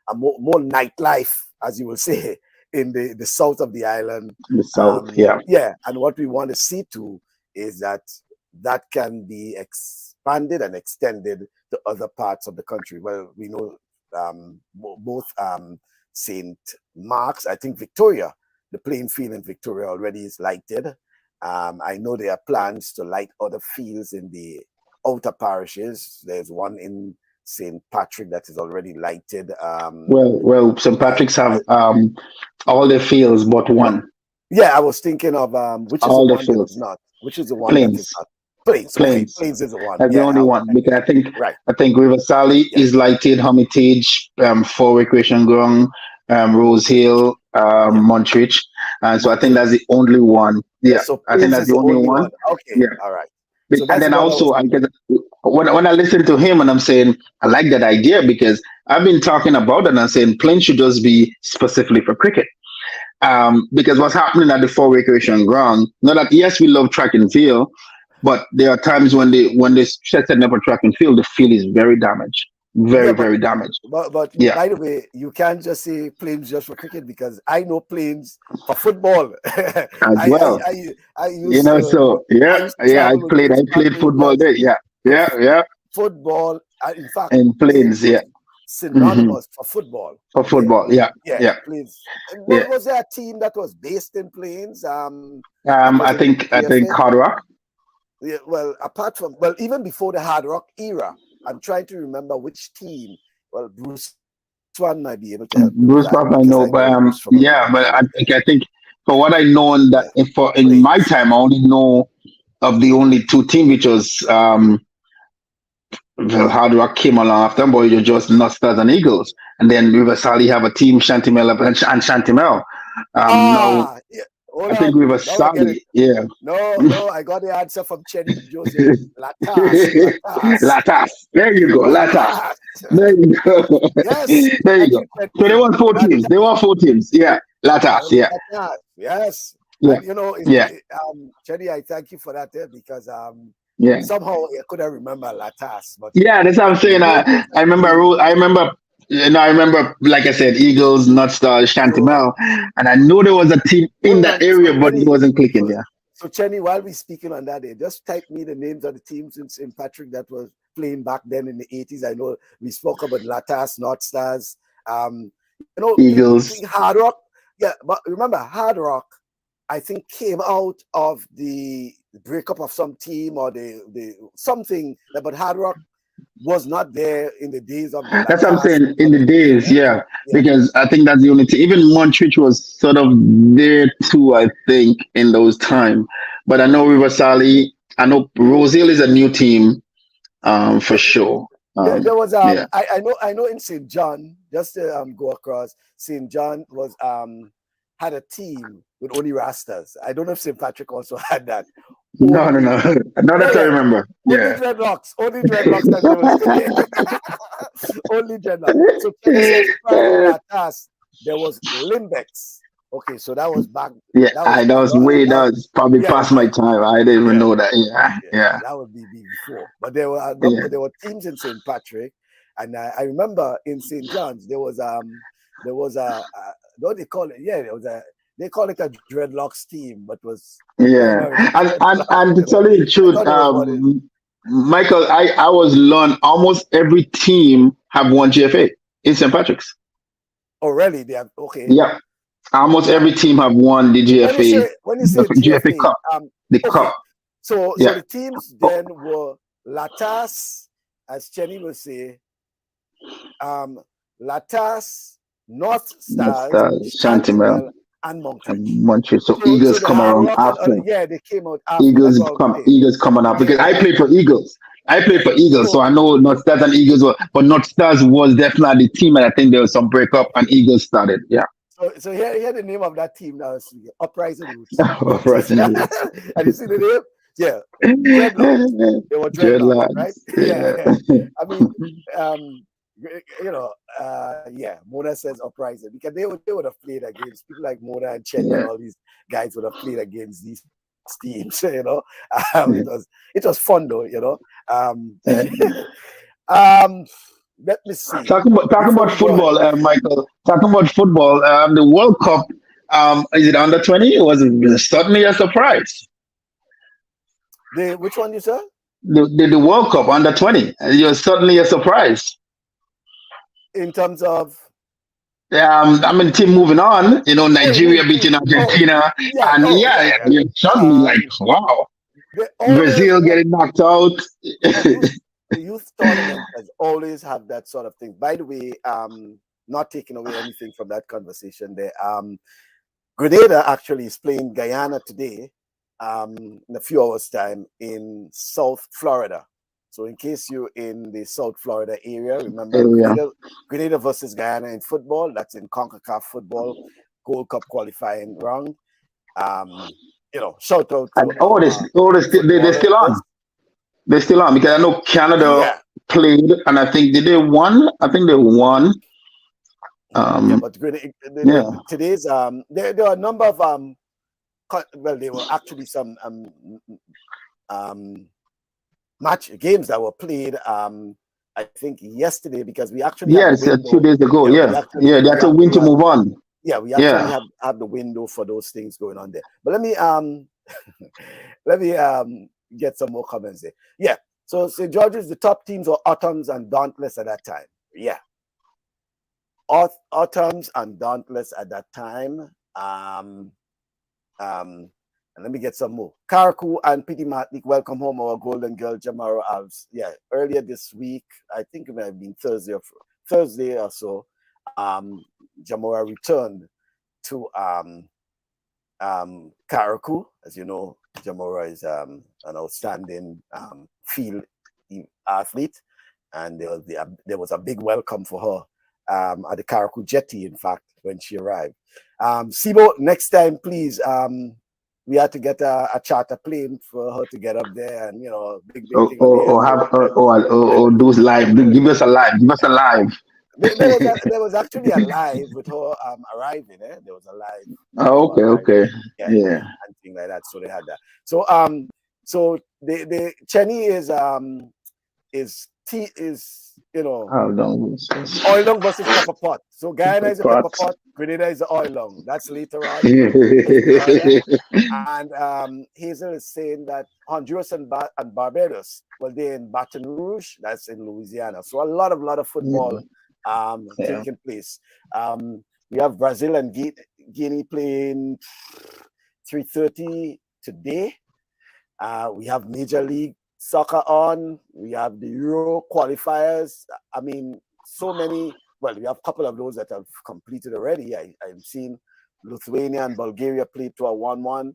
nightlife, as you will say, in the south of the island. The south, yeah. And what we want to see too is that can be expanded and extended to other parts of the country. Well, we know both St. Mark's, I think Victoria, the playing field in Victoria already is lighted. I know there are plans to light other fields in the outer parishes. There's one in St. Patrick that is already lighted. Well, St. Patrick's have all the fields but one. Yeah, I was thinking of which is all the the one fields. that is not. Which is the one Plains. that is not. Plains. Plains. Okay, Plains is the one. That's the only one, because I think River Sally is lighted, Hermitage, Four Recreation Ground, Rose Hill, Montreach, and so I think that's the only one. Yeah, so I think that's the only one. Okay, yeah. All right. So and then also, I get when I listen to him and I'm saying I like that idea, because I've been talking about it and I'm saying Plains should just be specifically for cricket. Because what's happening at the Four Recreation Ground, not that yes, we love track and field, but there are times when they setting up a track and field, the field is very damaged. Very damaged. But by the way, you can't just say Plains just for cricket, because I know Plains for football as well. I used I played football there. Yeah. Football, in fact, in Plains, synonymous for football. For football, Plains. Was there a team that was based in Plains? I think Hard Rock. Yeah, well, even before the Hard Rock era, I'm trying to remember which team. Well, Bruce Swan might be able to help. Bruce Swan, I know, but I think for what I know, in my time, I only know of the only two teams, which was Hard Rock came along after, but you're just North Stars and Eagles, and then River Sally have a team, Shantimel and Shantimel. I think River Sally, No, I got the answer from Chenny Joseph. Latas. There you go, Latas. There you go. Yes. There you go. So they won 4 teams. They won 4 teams. Yeah. Latas. Yeah. Yes. Yeah. And, Chenny, I thank you for that because somehow I couldn't remember Latas. But that's what I'm saying. I remember. I remember, like I said, Eagles, North Star, Shantimel, and I know there was a team in that area, but it wasn't clicking. Yeah. So, Chenny, while we're speaking on that, just type me the names of the teams in St. Patrick that was playing back then in the 80s. I know we spoke about Latas, North Stars, Eagles, Hard Rock. Yeah, but remember, Hard Rock, I think, came out of the breakup of some team or the something, but Hard Rock was not there in the days of the that's what I'm saying, in the days, because I think that's the only thing. Even Montreach was sort of there too, I think, in those times. But I know River Sally, I know Rose Hill is a new team, for sure. There was I know in St. John, just to go across, St. John was had a team with only Rastas. I don't know if St. Patrick also had that. No. Not that I remember. Only dreadlocks. Only dreadlocks. So there was Limbex. Okay, so that was back. Yeah, that was probably past my time. I didn't even know that. Yeah. That would be before. But there were teams in St. Patrick, and I remember in St. John's there was a what do they call it? Yeah, they call it a dreadlocks team, but was and to tell you the truth, Michael, I was learned almost every team have won GFA in St. Patrick's. Oh, really? They have, okay. Yeah, almost every team have won the GFA. When you say GFA Cup, the cup. So the teams then were Latas, as Chenny will say, Latas, North Stars, Shantimel, and Montreach. So Eagles come around after. They came out after. Eagles coming up because I played for Eagles. I played for Eagles, so I know North Stars and Eagles were, but North Stars was definitely the team, and I think there was some breakup, and Eagles started. Yeah. So here the name of that team now is Uprising Roots. Personally. And you see the name? Yeah, dreadlocks. They were dreadlocks, right? Dreadlocks. Yeah. I mean, Mona says Uprising because they would have played against people like Mona and Chenny and all these guys would have played against these teams. It was fun though. Let me see. Talking about football, Michael. Talking about football, the World Cup. Is it under 20? It was certainly a surprise. Which one you said? The World Cup under 20. It was certainly a surprise. In terms of. Team moving on. Nigeria beating Argentina, you're suddenly like, wow. Brazil getting knocked out. The youth tournament has always had that sort of thing. By the way, not taking away anything from that conversation there. Grenada actually is playing Guyana today in a few hours' time in South Florida. So in case you're in the South Florida area, remember Grenada versus Guyana in football. That's in CONCACAF football, Gold Cup qualifying round. Shout out to they're still on. They're still on because I know Canada played, and I think they won. I think they won. But today's there are a number of there were actually some match games that were played. I think yesterday because we actually 2 days ago. They had to win to move on. Yeah, we actually have the window for those things going on there. But let me get some more comments there. Yeah. So St. George's, the top teams were Autumns and Dauntless at that time. Yeah. Autumns and Dauntless at that time. And let me get some more. Karakou and Pity Matlik welcome home our golden girl Jamara Alves. Yeah, earlier this week, I think it may have been Thursday or so. Jamora returned to Karakou. As you know, Jamora is an outstanding field athlete, and there was a big welcome for her at the Karakou jetty, in fact, when she arrived. Sibo, next time, please, we had to get a charter plane for her to get up there, and big thing. Do live. Give us a live. There was actually a live with her arriving. There was a live. Okay. And thing like that. So they had that. So the Chenny is oil long versus pepper pot. So Guyana is a pepper pot, Grenada is the oil long. That's later on. And Hazel is saying that Honduras and Barbados, well, they're in Baton Rouge, that's in Louisiana. So a lot of football taking place. We have Brazil and Guinea playing 3:30 today. We have Major League Soccer on. We have the Euro qualifiers. I mean, so many. Well, we have a couple of those that have completed already. I've seen Lithuania and Bulgaria play to a 1-1.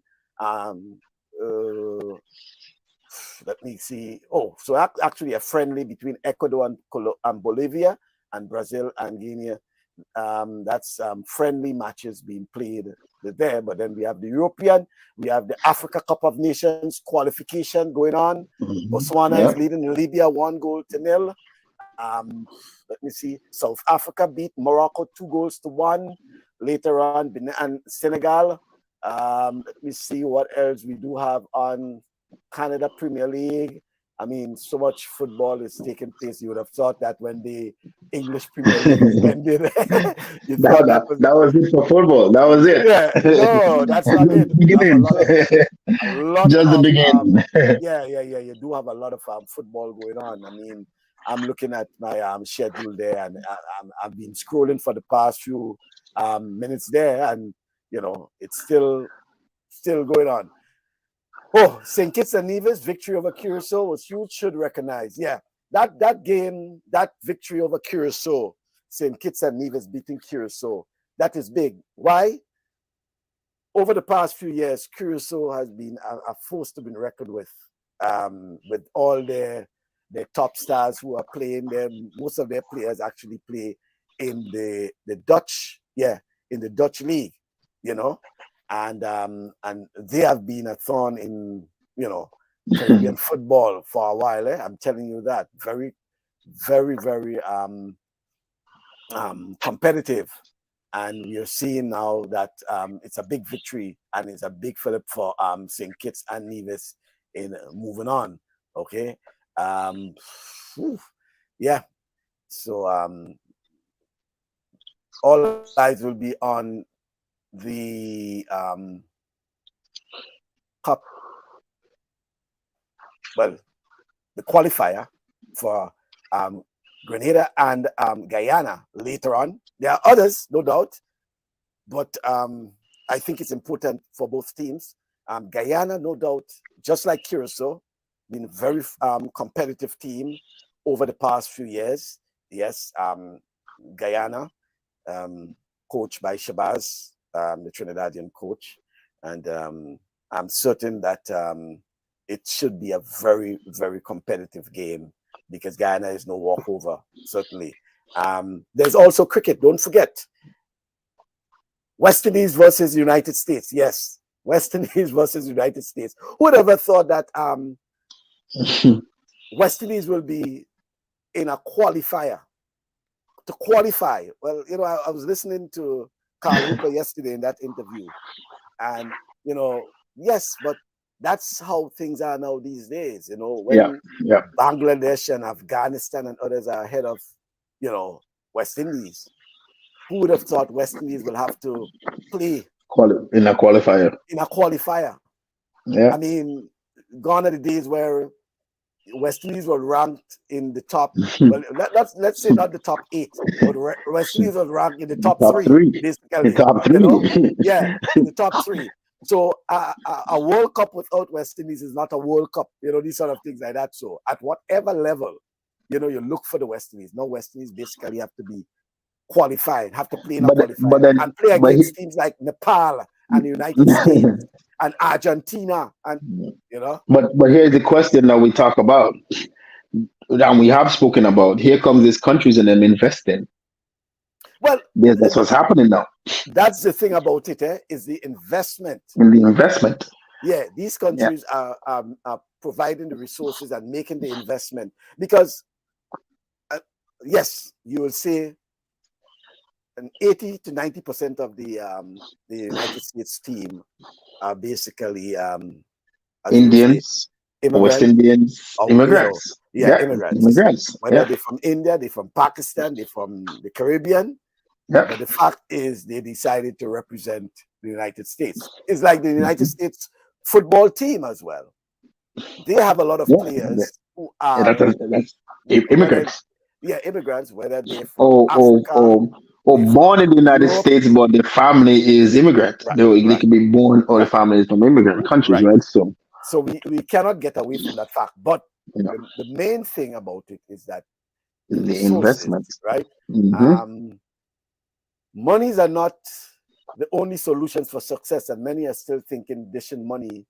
Let me see. Oh, so actually a friendly between Ecuador and Bolivia, and Brazil and Guinea. That's friendly matches being played there. But then we have the European, we have the Africa Cup of Nations qualification going on. Botswana is leading Libya 1-0. Let me see. South Africa beat Morocco 2-1. Later on, Benin and Senegal. Let me see what else we do have on Canada Premier League. I mean, so much football is taking place. You would have thought that when the English Premier League ended, that was it for football. That was it. Yeah, no, that's not it. Just the beginning. You do have a lot of football going on. I mean, I'm looking at my schedule there, and I've been scrolling for the past few minutes there, and it's still going on. Oh, St. Kitts and Nevis victory over Curacao was huge. Should recognize, that game, that victory over Curacao, St. Kitts and Nevis beating Curacao, that is big. Why? Over the past few years, Curacao has been a force to be reckoned with all their their top stars who are playing there. Most of their players actually play in the Dutch, in the Dutch league, and they have been a thorn in Caribbean football for a while. I'm telling you that. Very, very, very competitive. And we are seeing now that it's a big victory and it's a big fillip for St. Kitts and Nevis in moving on. Okay. So all eyes will be on the cup. Well, the qualifier for Grenada and Guyana later on. There are others, no doubt, but I think it's important for both teams. Guyana, no doubt, just like Curacao, been a very competitive team over the past few years. Yes, Guyana, coached by Shabazz, the Trinidadian coach, and I'm certain that it should be a very, very competitive game because Guyana is no walkover, certainly. There's also cricket, don't forget. West Indies versus United States. Yes, West Indies versus United States. Who would ever thought that West Indies will be in a qualifier? To qualify, well, I was listening to Carl Hooper yesterday in that interview, and yes, but that's how things are now these days. When Bangladesh and Afghanistan and others are ahead of West Indies, who would have thought West Indies will have to play in a qualifier? Yeah, I mean, gone are the days where West Indies were ranked in the top. Well, let's say not the top 8, but West Indies was ranked in the top three. Basically, the top 3. In the top 3. So a World Cup without West Indies is not a World Cup. These sort of things like that. So at whatever level, you look for the West Indies. No, West Indies basically have to be qualified, have to play in a qualifier and play against teams like Nepal and the United States and Argentina, and But here's the question that we talk about, and we have spoken about. Here comes these countries and them investing. Well, that's what's happening now. That's the thing about it, is the investment. Yeah, these countries are providing the resources and making the investment because, yes, you will say an 80 to 90% of the United States team are basically Indians, West Indians, immigrants. Immigrants. Whether they're from India, they're from Pakistan, they're from the Caribbean. But the fact is they decided to represent the United States. It's like the United States football team as well. They have a lot of players who are immigrants. Immigrants, whether they're from Africa, born in the United States, but the family is immigrant. They can be born or the family is from immigrant countries, right? So we cannot get away from that fact. But the main thing about it is that the investment, right? Monies are not the only solutions for success, and many are still thinking dishing money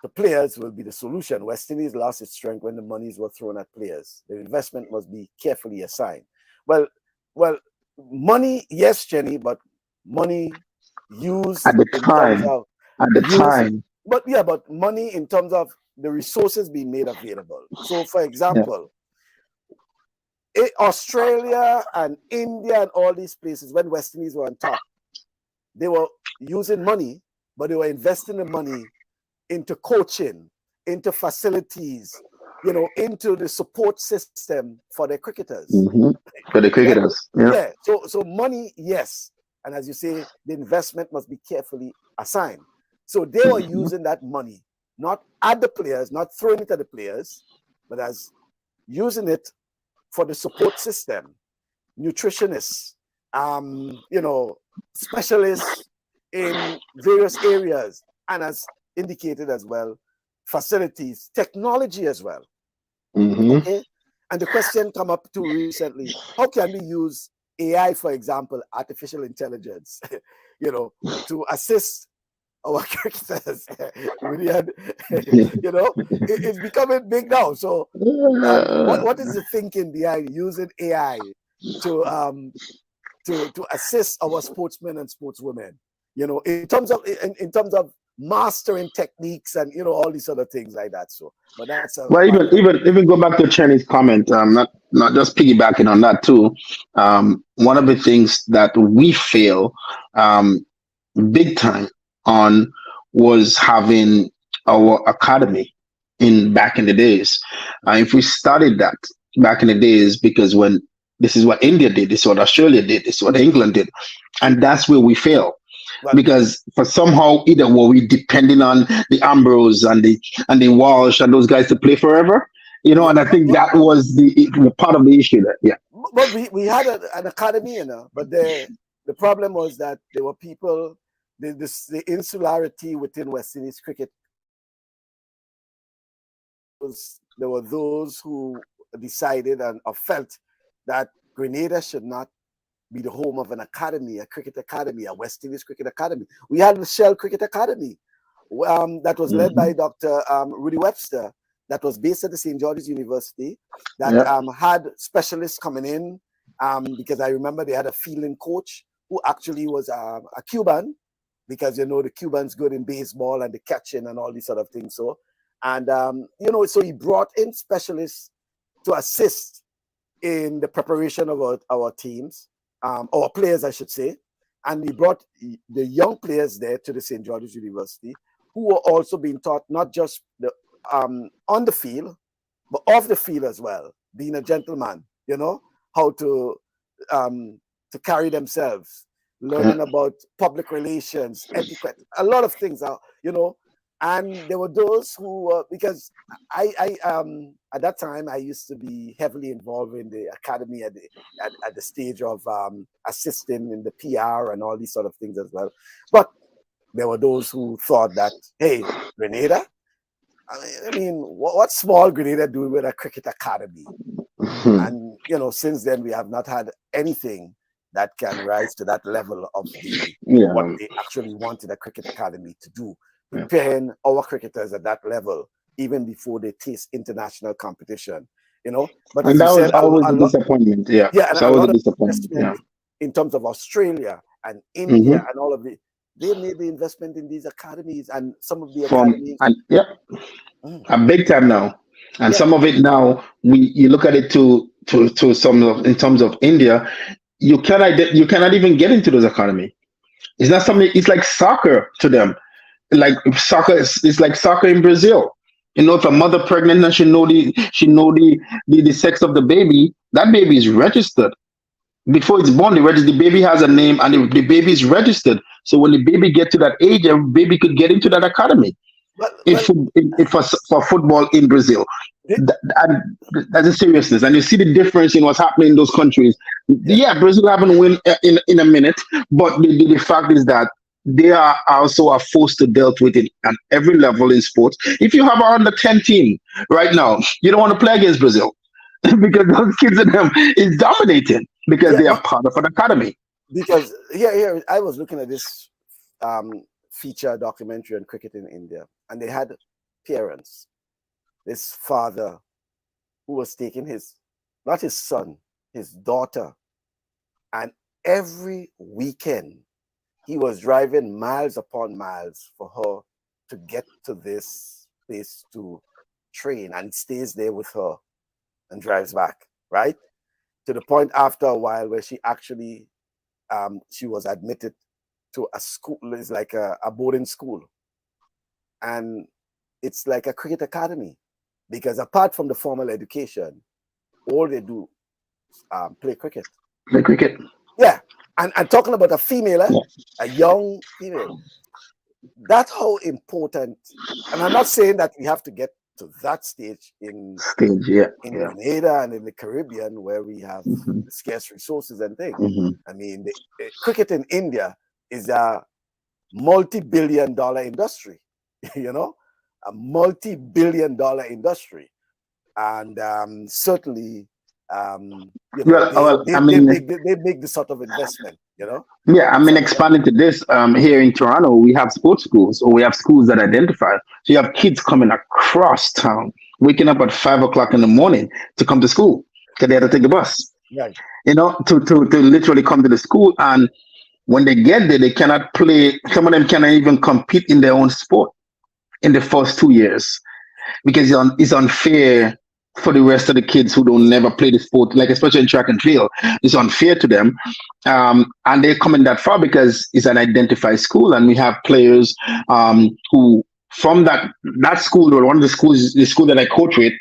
to players will be the solution. West Indies lost its strength when the monies were thrown at players. The investment must be carefully assigned. Well, money, yes, Jenny, but money used at the time. But money in terms of the resources being made available. So, for example, Australia and India and all these places, when West Indies were on top, they were using money, but they were investing the money into coaching, into facilities, into the support system for their cricketers. For the cricketers. So money, yes. And as you say, the investment must be carefully assigned. So they were using that money, not at the players, not throwing it at the players, but as using it for the support system, nutritionists, specialists in various areas, and as indicated as well, facilities, technology as well. Okay, and the question come up too recently: how can we use AI, for example, artificial intelligence, to assist our cricketers. We had, it's becoming big now. So, what is the thinking behind using AI to assist our sportsmen and sportswomen? In terms of mastering techniques and all these other things like that. So, but that's well, even go back to Cheney's comment. Not just piggybacking on that too. One of the things that we fail big time on was having our academy back in the days. If we started that back in the days, because when this is what India did, this is what Australia did, this is what England did, and that's where we fail. Right. Because for somehow either were we depending on the Ambrose and the Walsh and those guys to play forever, and I think that was the part of the issue there. Yeah. But we had an academy, but the problem was that there were people, the insularity within West Indies cricket. There were those who decided and felt that Grenada should not be the home of an academy, a cricket academy, a West Indies cricket academy. We had the Shell Cricket Academy that was led by Dr. Rudy Webster, that was based at the St. George's University, that had specialists coming in, because I remember they had a fielding coach who actually was a Cuban, because the Cubans good in baseball and the catching and all these sort of things. So, and so he brought in specialists to assist in the preparation of our teams. Our players, I should say, and we brought the young players there to the St. George's University, who were also being taught not just on the field, but off the field as well, being a gentleman, how to carry themselves, learning about public relations, etiquette, a lot of things, and there were those who, because I at that time, I used to be heavily involved in the academy at the stage of assisting in the PR and all these sort of things as well. But there were those who thought that, hey, Grenada? I mean, what's small Grenada doing with a cricket academy? And, since then, we have not had anything that can rise to that level of what they actually wanted a cricket academy to do, preparing our cricketers at that level, even before they taste international competition, But and that was always a disappointment. Yeah, and a lot of disappointment in terms of Australia and India and all of it. They made the investment in these academies, and some of the academies. A big time now, and some of it now. You look at it to some of, in terms of India, you cannot even get into those academy. It's not something. It's like soccer to them. Like soccer, it's like soccer in Brazil. If a mother pregnant and she know the sex of the baby, that baby is registered. Before it's born, the baby has a name and the baby is registered. So when the baby get to that age, a baby could get into that academy. For football in Brazil. That's a seriousness. And you see the difference in what's happening in those countries. Yeah, Brazil haven't win in a minute, but the fact is that they are also forced to deal with it at every level in sports. If you have an under 10 team right now, you don't want to play against Brazil because those kids in them is dominating because they are part of an academy. Because here I was looking at this feature documentary on cricket in India, and they had parents, this father who was taking not his son, his daughter, and every weekend he was driving miles upon miles for her to get to this place to train, and stays there with her and drives back, right? To the point after a while where she actually, she was admitted to a school. It's like a boarding school. And it's like a cricket academy, because apart from the formal education, all they do play cricket. Play cricket. Yeah. And talking about a female, a young female, that's how important. And I'm not saying that we have to get to that stage in Grenada and in the Caribbean, where we have scarce resources and things. I mean, the cricket in India is a multi-billion-dollar industry, a multi-billion-dollar industry. And certainly, they make this sort of investment. you know. Yeah, I And mean, some of them, expanding to this, here in Toronto, we have sports schools, or we have schools that identify. So you have kids coming across town, waking up at 5 o'clock in the morning to come to school because they had to take the bus, right, to literally come to the school. And when they get there, they cannot play. Some of them cannot even compete in their own sport in the first 2 years because it's unfair for the rest of the kids who don't never play the sport, like especially in track and field. It's unfair to them, and they're coming that far because it's an identified school, and we have players who from that school, or one of the school that I coach with,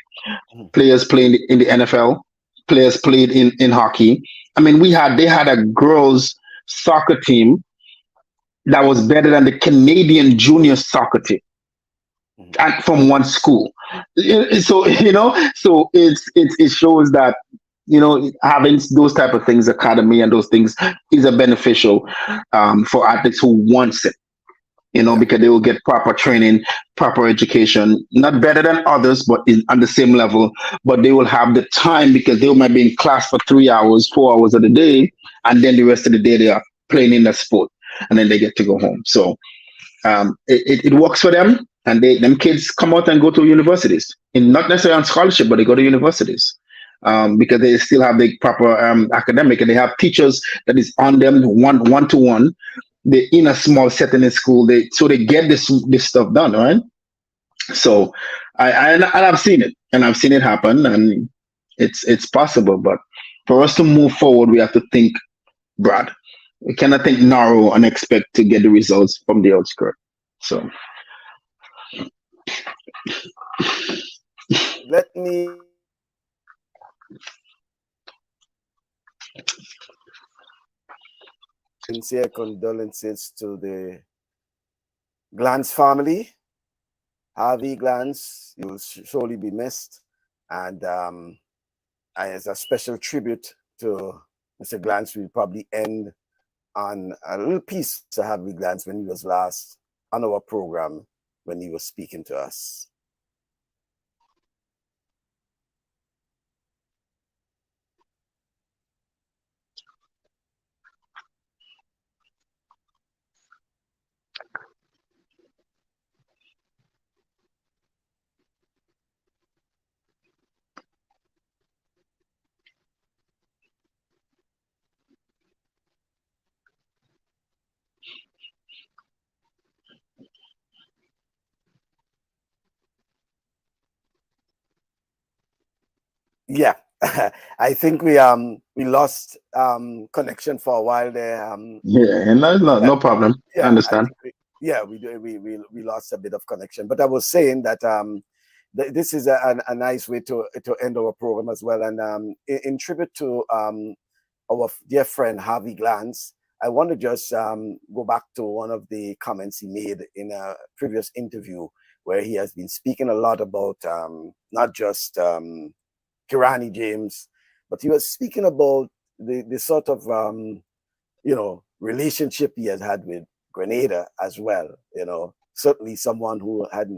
mhm, players playing in the NFL, players played in hockey. I mean, they had a girls soccer team that was better than the Canadian junior soccer team, mhm. and from one school. So so it shows that having those type of things, academy and those things, is a beneficial for athletes who wants it. Yeah, Because they will get proper training, proper education, not better than others, but on the same level. But they will have the time because they might be in class for 3 hours, 4 hours of the day, and then the rest of the day they are playing in the sport, and then they get to go home. So it works for them, and them kids come out and go to universities, and not necessarily on scholarship, but they go to universities. Because they still have the proper academic, and they have teachers that is on them one to one. They in a small setting in school, they get this stuff done, right? So and I've seen it, happen, and it's possible. But for us to move forward, we have to think broad. We cannot think narrow and expect to get the results from the outskirt. So let me sincere condolences to the Glantz family. Harvey Glantz, you will surely be missed, and as a special tribute to Mr. Glantz, we'll probably end on a little piece to Harvey Glantz when he was last on our program, when he was speaking to us. Yeah, I think we lost connection for a while there. yeah, and Yeah, no problem. I yeah, I understand. think we lost a bit of connection. But I was saying that this is a nice way to end our program as well. And in tribute to our dear friend Harvey Glantz, I want to just go back to one of the comments he made in a previous interview, where he has been speaking a lot about not just Kirani James, but he was speaking about the sort of relationship he has had with Grenada as well. Certainly someone who had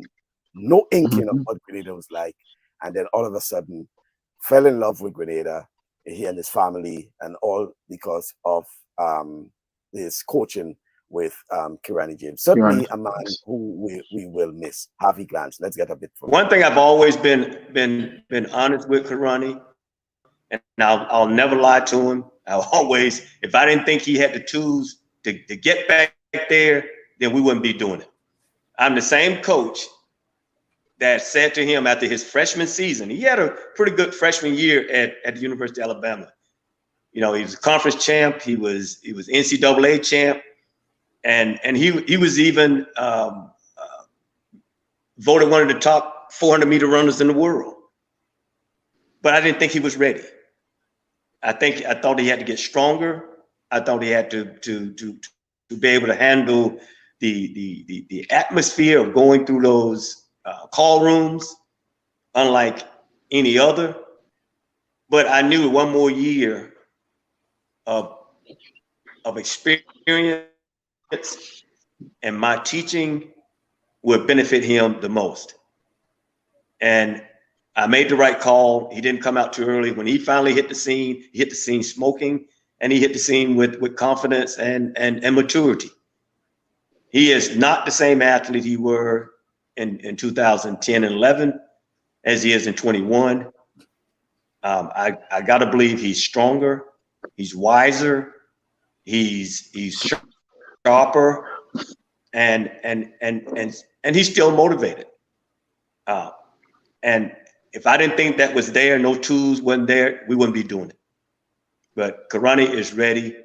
no inkling of Mhm. what Grenada was like, and then all of a sudden fell in love with Grenada, he and his family, and all because of his coaching with Kirani James. You're on. Certainly a man who we will miss. Harvey Glantz. Let's get a bit from One thing I've always been honest with Karani, and I'll never lie to him. I'll always, if I didn't think he had the tools to get back there, then we wouldn't be doing it. I'm the same coach that said to him after his freshman season, he had a pretty good freshman year at the University of Alabama. He was a conference champ. He was NCAA champ, and he was even voted one of the top 400-meter runners in the world. But I didn't think he was ready. I thought he had to get stronger. I thought he had to be able to handle the atmosphere of going through those call rooms, unlike any other. But I knew one more year of experience and my teaching would benefit him the most. And I made the right call. He didn't come out too early. When he finally hit the scene, he hit the scene smoking. and he hit the scene with confidence and maturity. He is not the same athlete he were in 2010 and 11 as he is in 21. I got to believe he's stronger, he's wiser, he's sharper, and he's still motivated. And if I didn't think that was there, no tools wasn't there, we wouldn't be doing it. But Karani is ready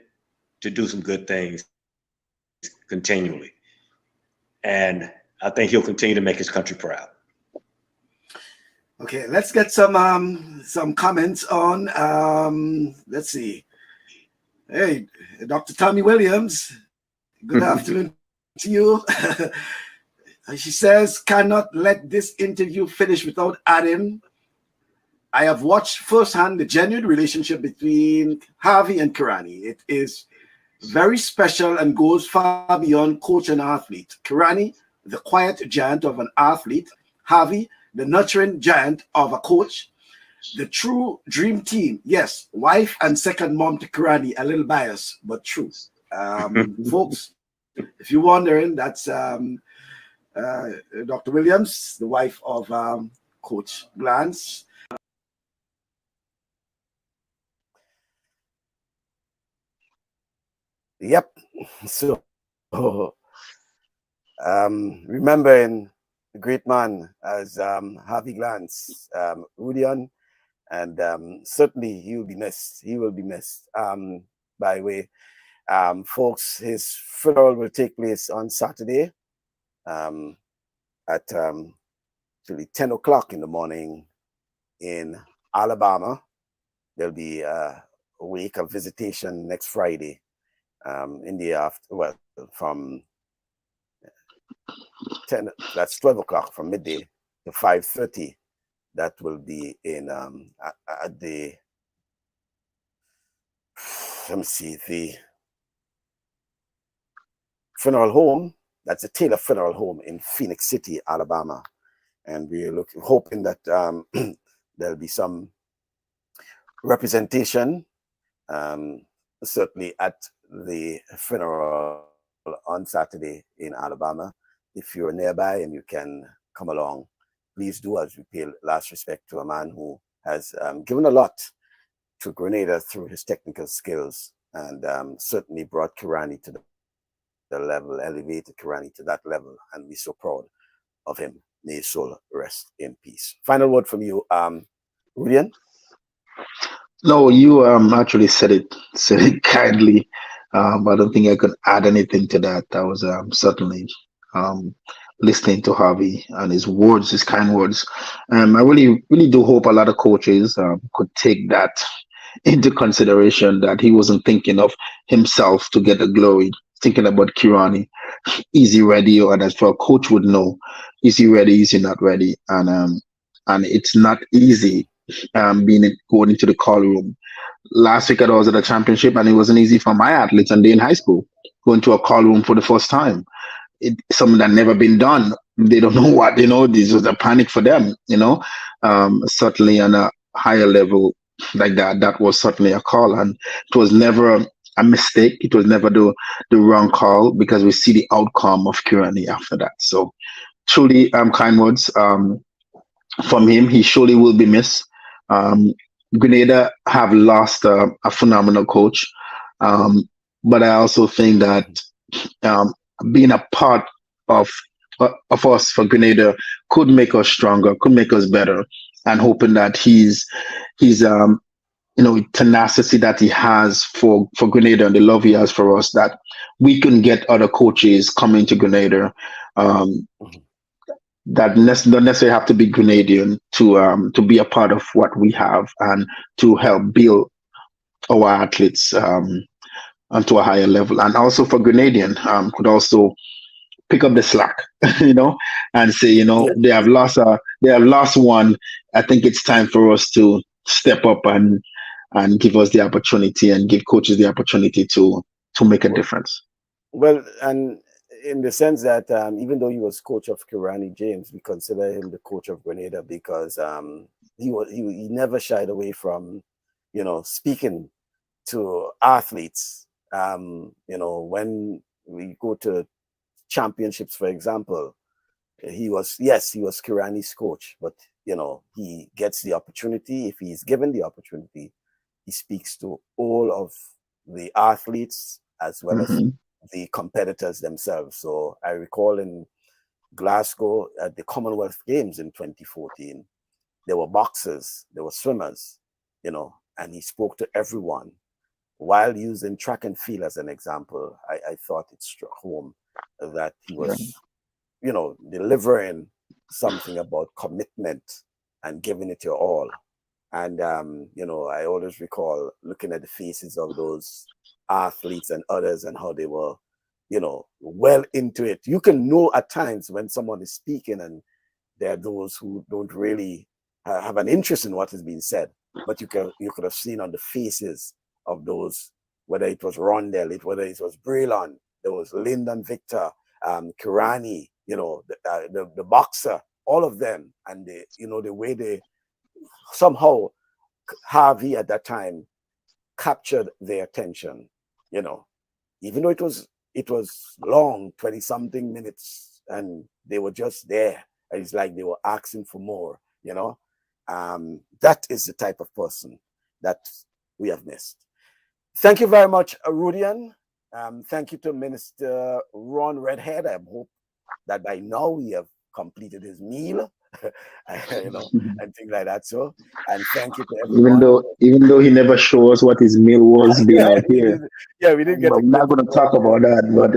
to do some good things continually. And I think he'll continue to make his country proud. Okay, let's get some comments on, let's see. Hey, Dr. Tommy Williams, good afternoon to you. She says, cannot let this interview finish without adding, I have watched firsthand the genuine relationship between Harvey and Karani. It is very special and goes far beyond coach and athlete. Karani, the quiet giant of an athlete. Harvey, the nurturing giant of a coach. The true dream team. Yes, wife and second mom to Karani. A little biased, but true. Folks, if you're wondering, that's Dr. Williams, the wife of Coach Glantz. Yep. So, remembering the great man as Harvey Glantz, Rudian, and certainly he will be missed. He will be missed. By the way, folks, his funeral will take place on Saturday at actually 10 o'clock in the morning in Alabama. There'll be a week of visitation next Friday. In the after, well, from 10, that's 12 o'clock from midday to 5:30. That will be in at the, let me see, the funeral home. That's a Taylor Funeral Home in Phoenix City, Alabama, and we're hoping that there'll be some representation, certainly at the funeral on Saturday in Alabama. If you're nearby and you can come along, please do, as we pay last respect to a man who has given a lot to Grenada through his technical skills, and certainly brought Karani to the level, elevated Karani to that level, and we're so proud of him. May his soul rest in peace. Final word from you, Rudian. No, you actually said it kindly. I don't think I could add anything to that. I was certainly listening to Harvey and his words, his kind words. I really do hope a lot of coaches could take that into consideration, that he wasn't thinking of himself to get the glory, thinking about Kirani. Is he ready? Or as for a coach would know, is he ready? Is he not ready? And it's not easy going into the call room. Last week I was at a championship, and it wasn't easy for my athletes, and they in high school, going to a call room for the first time. It's something that never been done. They don't know what, this was a panic for them, certainly on a higher level like that was certainly a call, and it was never a mistake. It was never the wrong call, because we see the outcome of Kirani after that. So truly kind words from him. He surely will be missed. Grenada have lost a phenomenal coach, but I also think that being a part of us for Grenada could make us stronger, could make us better, and hoping that he's tenacity that he has for Grenada and the love he has for us, that we can get other coaches coming to Grenada that don't necessarily have to be Grenadian to be a part of what we have and to help build our athletes onto a higher level. And also for Grenadian could also pick up the slack, and say, they have lost one. I think it's time for us to step up and give us the opportunity, and give coaches the opportunity to make a difference. Well, and in the sense that even though he was coach of Kirani James, we consider him the coach of Grenada, because he never shied away from, speaking to athletes. When we go to championships, for example, he was Kirani's coach, but he gets the opportunity. If he's given the opportunity, he speaks to all of the athletes as well as the competitors themselves. So I recall in Glasgow at the Commonwealth Games in 2014, there were boxers, there were swimmers, and he spoke to everyone. While using track and field as an example, I thought it struck home that he was, delivering something about commitment and giving it your all. And, I always recall looking at the faces of those athletes and others and how they were, well into it. You can know at times when someone is speaking and there are those who don't really have an interest in what is being said, but you could have seen on the faces of those, whether it was Rondell, whether it was Braylon, there was Lyndon Victor, Kirani, the boxer, all of them, and the way they somehow Harvey at that time captured their attention, even though it was long, 20-something minutes, and they were just there. It's like they were asking for more, that is the type of person that we have missed. Thank you very much, Rudian. Thank you to Minister Ron Redhead. I hope that by now we have completed his meal, and things like that. So, and thank you to everyone. Even though he never shows what his meal was being out here. We didn't get. We're not going to talk about that, but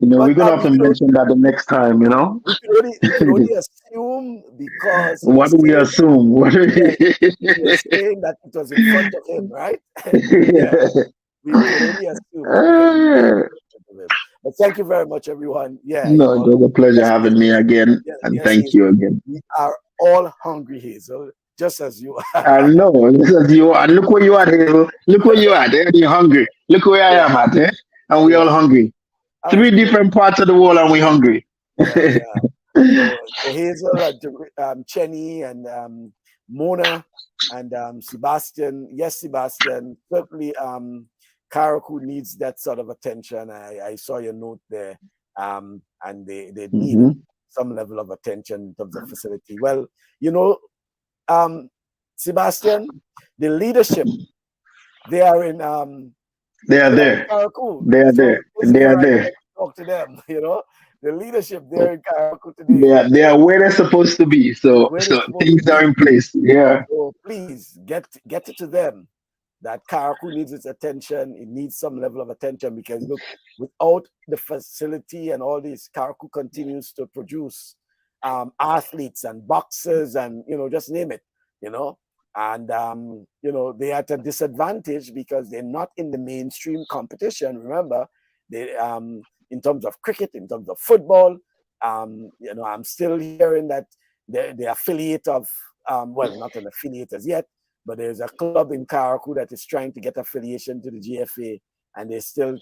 we're going to have to mention that the next time. We can only assume because what do we assume? He was saying that it was in front of him, right? We can only assume. But thank you very much, everyone. It was a pleasure having me again, and thank you again. We are all hungry, Hazel, just as you are. I know, just as you are. And look where you are, Hazel. Look where you are. You're hungry. Look where I am at, and we're all hungry. 3 different parts of the world, and we're hungry. So Hazel, Chenny, and Mona, and Sebastian. Yes, Sebastian. Certainly, Karakou needs that sort of attention. I saw your note there, and they need some level of attention in terms of facility. Well, Sebastian, the leadership, they are in. They are there. Karakou. They are there. They are there. Talk to them. The leadership there in Karakou today. They are where they're supposed to be. So things are in place. Yeah. So please get it to them that Karakou needs its attention. It needs some level of attention because look, without the facility and all this, Karakou continues to produce athletes and boxers and just name it. And they're at a disadvantage because they're not in the mainstream competition. Remember, they in terms of cricket, in terms of football, I'm still hearing that the affiliate of not an affiliate as yet, but there's a club in Karakou that is trying to get affiliation to the GFA, and they're still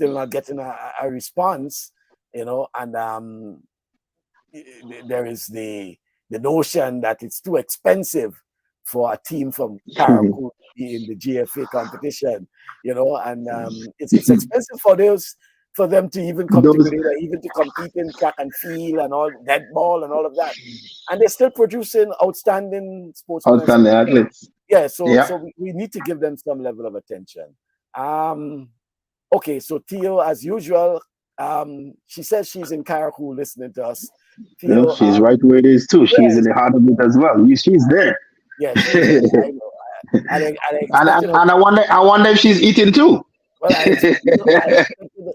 not getting a response, and there is the notion that it's too expensive for a team from Karakou to be in the GFA competition, and it's expensive for them to even come to Grenada, even to compete in track and field and all netball and all of that, and they're still producing outstanding sportsmen. Outstanding athletes. Yeah, so we need to give them some level of attention. Okay, so Theo, as usual, she says she's in Karakou listening to us. Theo, she's right where it is too. She's in the heart of it as well. She's there. Yeah, I know. And I wonder if she's eating too. Well, if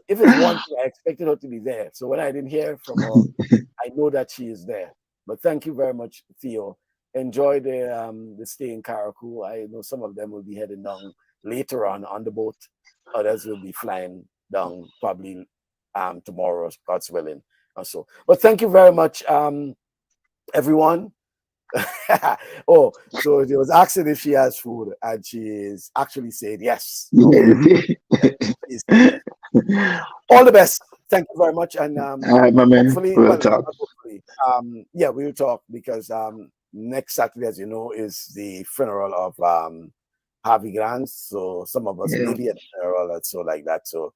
it's one thing, I expected her to be there. So when I didn't hear from her, I know that she is there. But thank you very much, Theo. Enjoy the stay in Karakou. I know some of them will be heading down later on the boat. Others will be flying down probably tomorrow, God's willing. Also, but thank you very much, everyone. Oh, so they was asking if she has food, and she is actually said yes. All the best. Thank you very much, and all right, my man. We'll talk. We'll talk because next Saturday, as you know, is the funeral of Harvey Grants, so some of us Yeah. may be at the funeral and so like that. So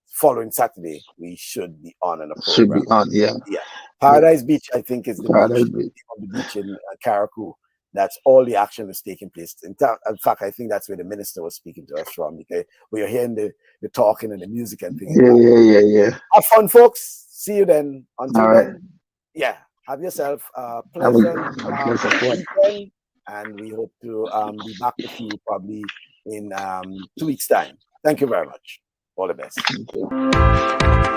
following Saturday we should be on a Should be program. on, yeah. Yeah, Paradise Beach, I think, is the Paradise beach Beach. on the beach in Caracou. That's all the action is taking place. In fact, I think that's where the minister was speaking to us from, because we are hearing the talking and the music and things. Yeah. Have fun, folks. See you then. Until All right. then, yeah, have yourself a Have pleasant a pleasant one. weekend, and we hope to be back with you probably in 2 weeks' time. Thank you very much. All the best. Thank you.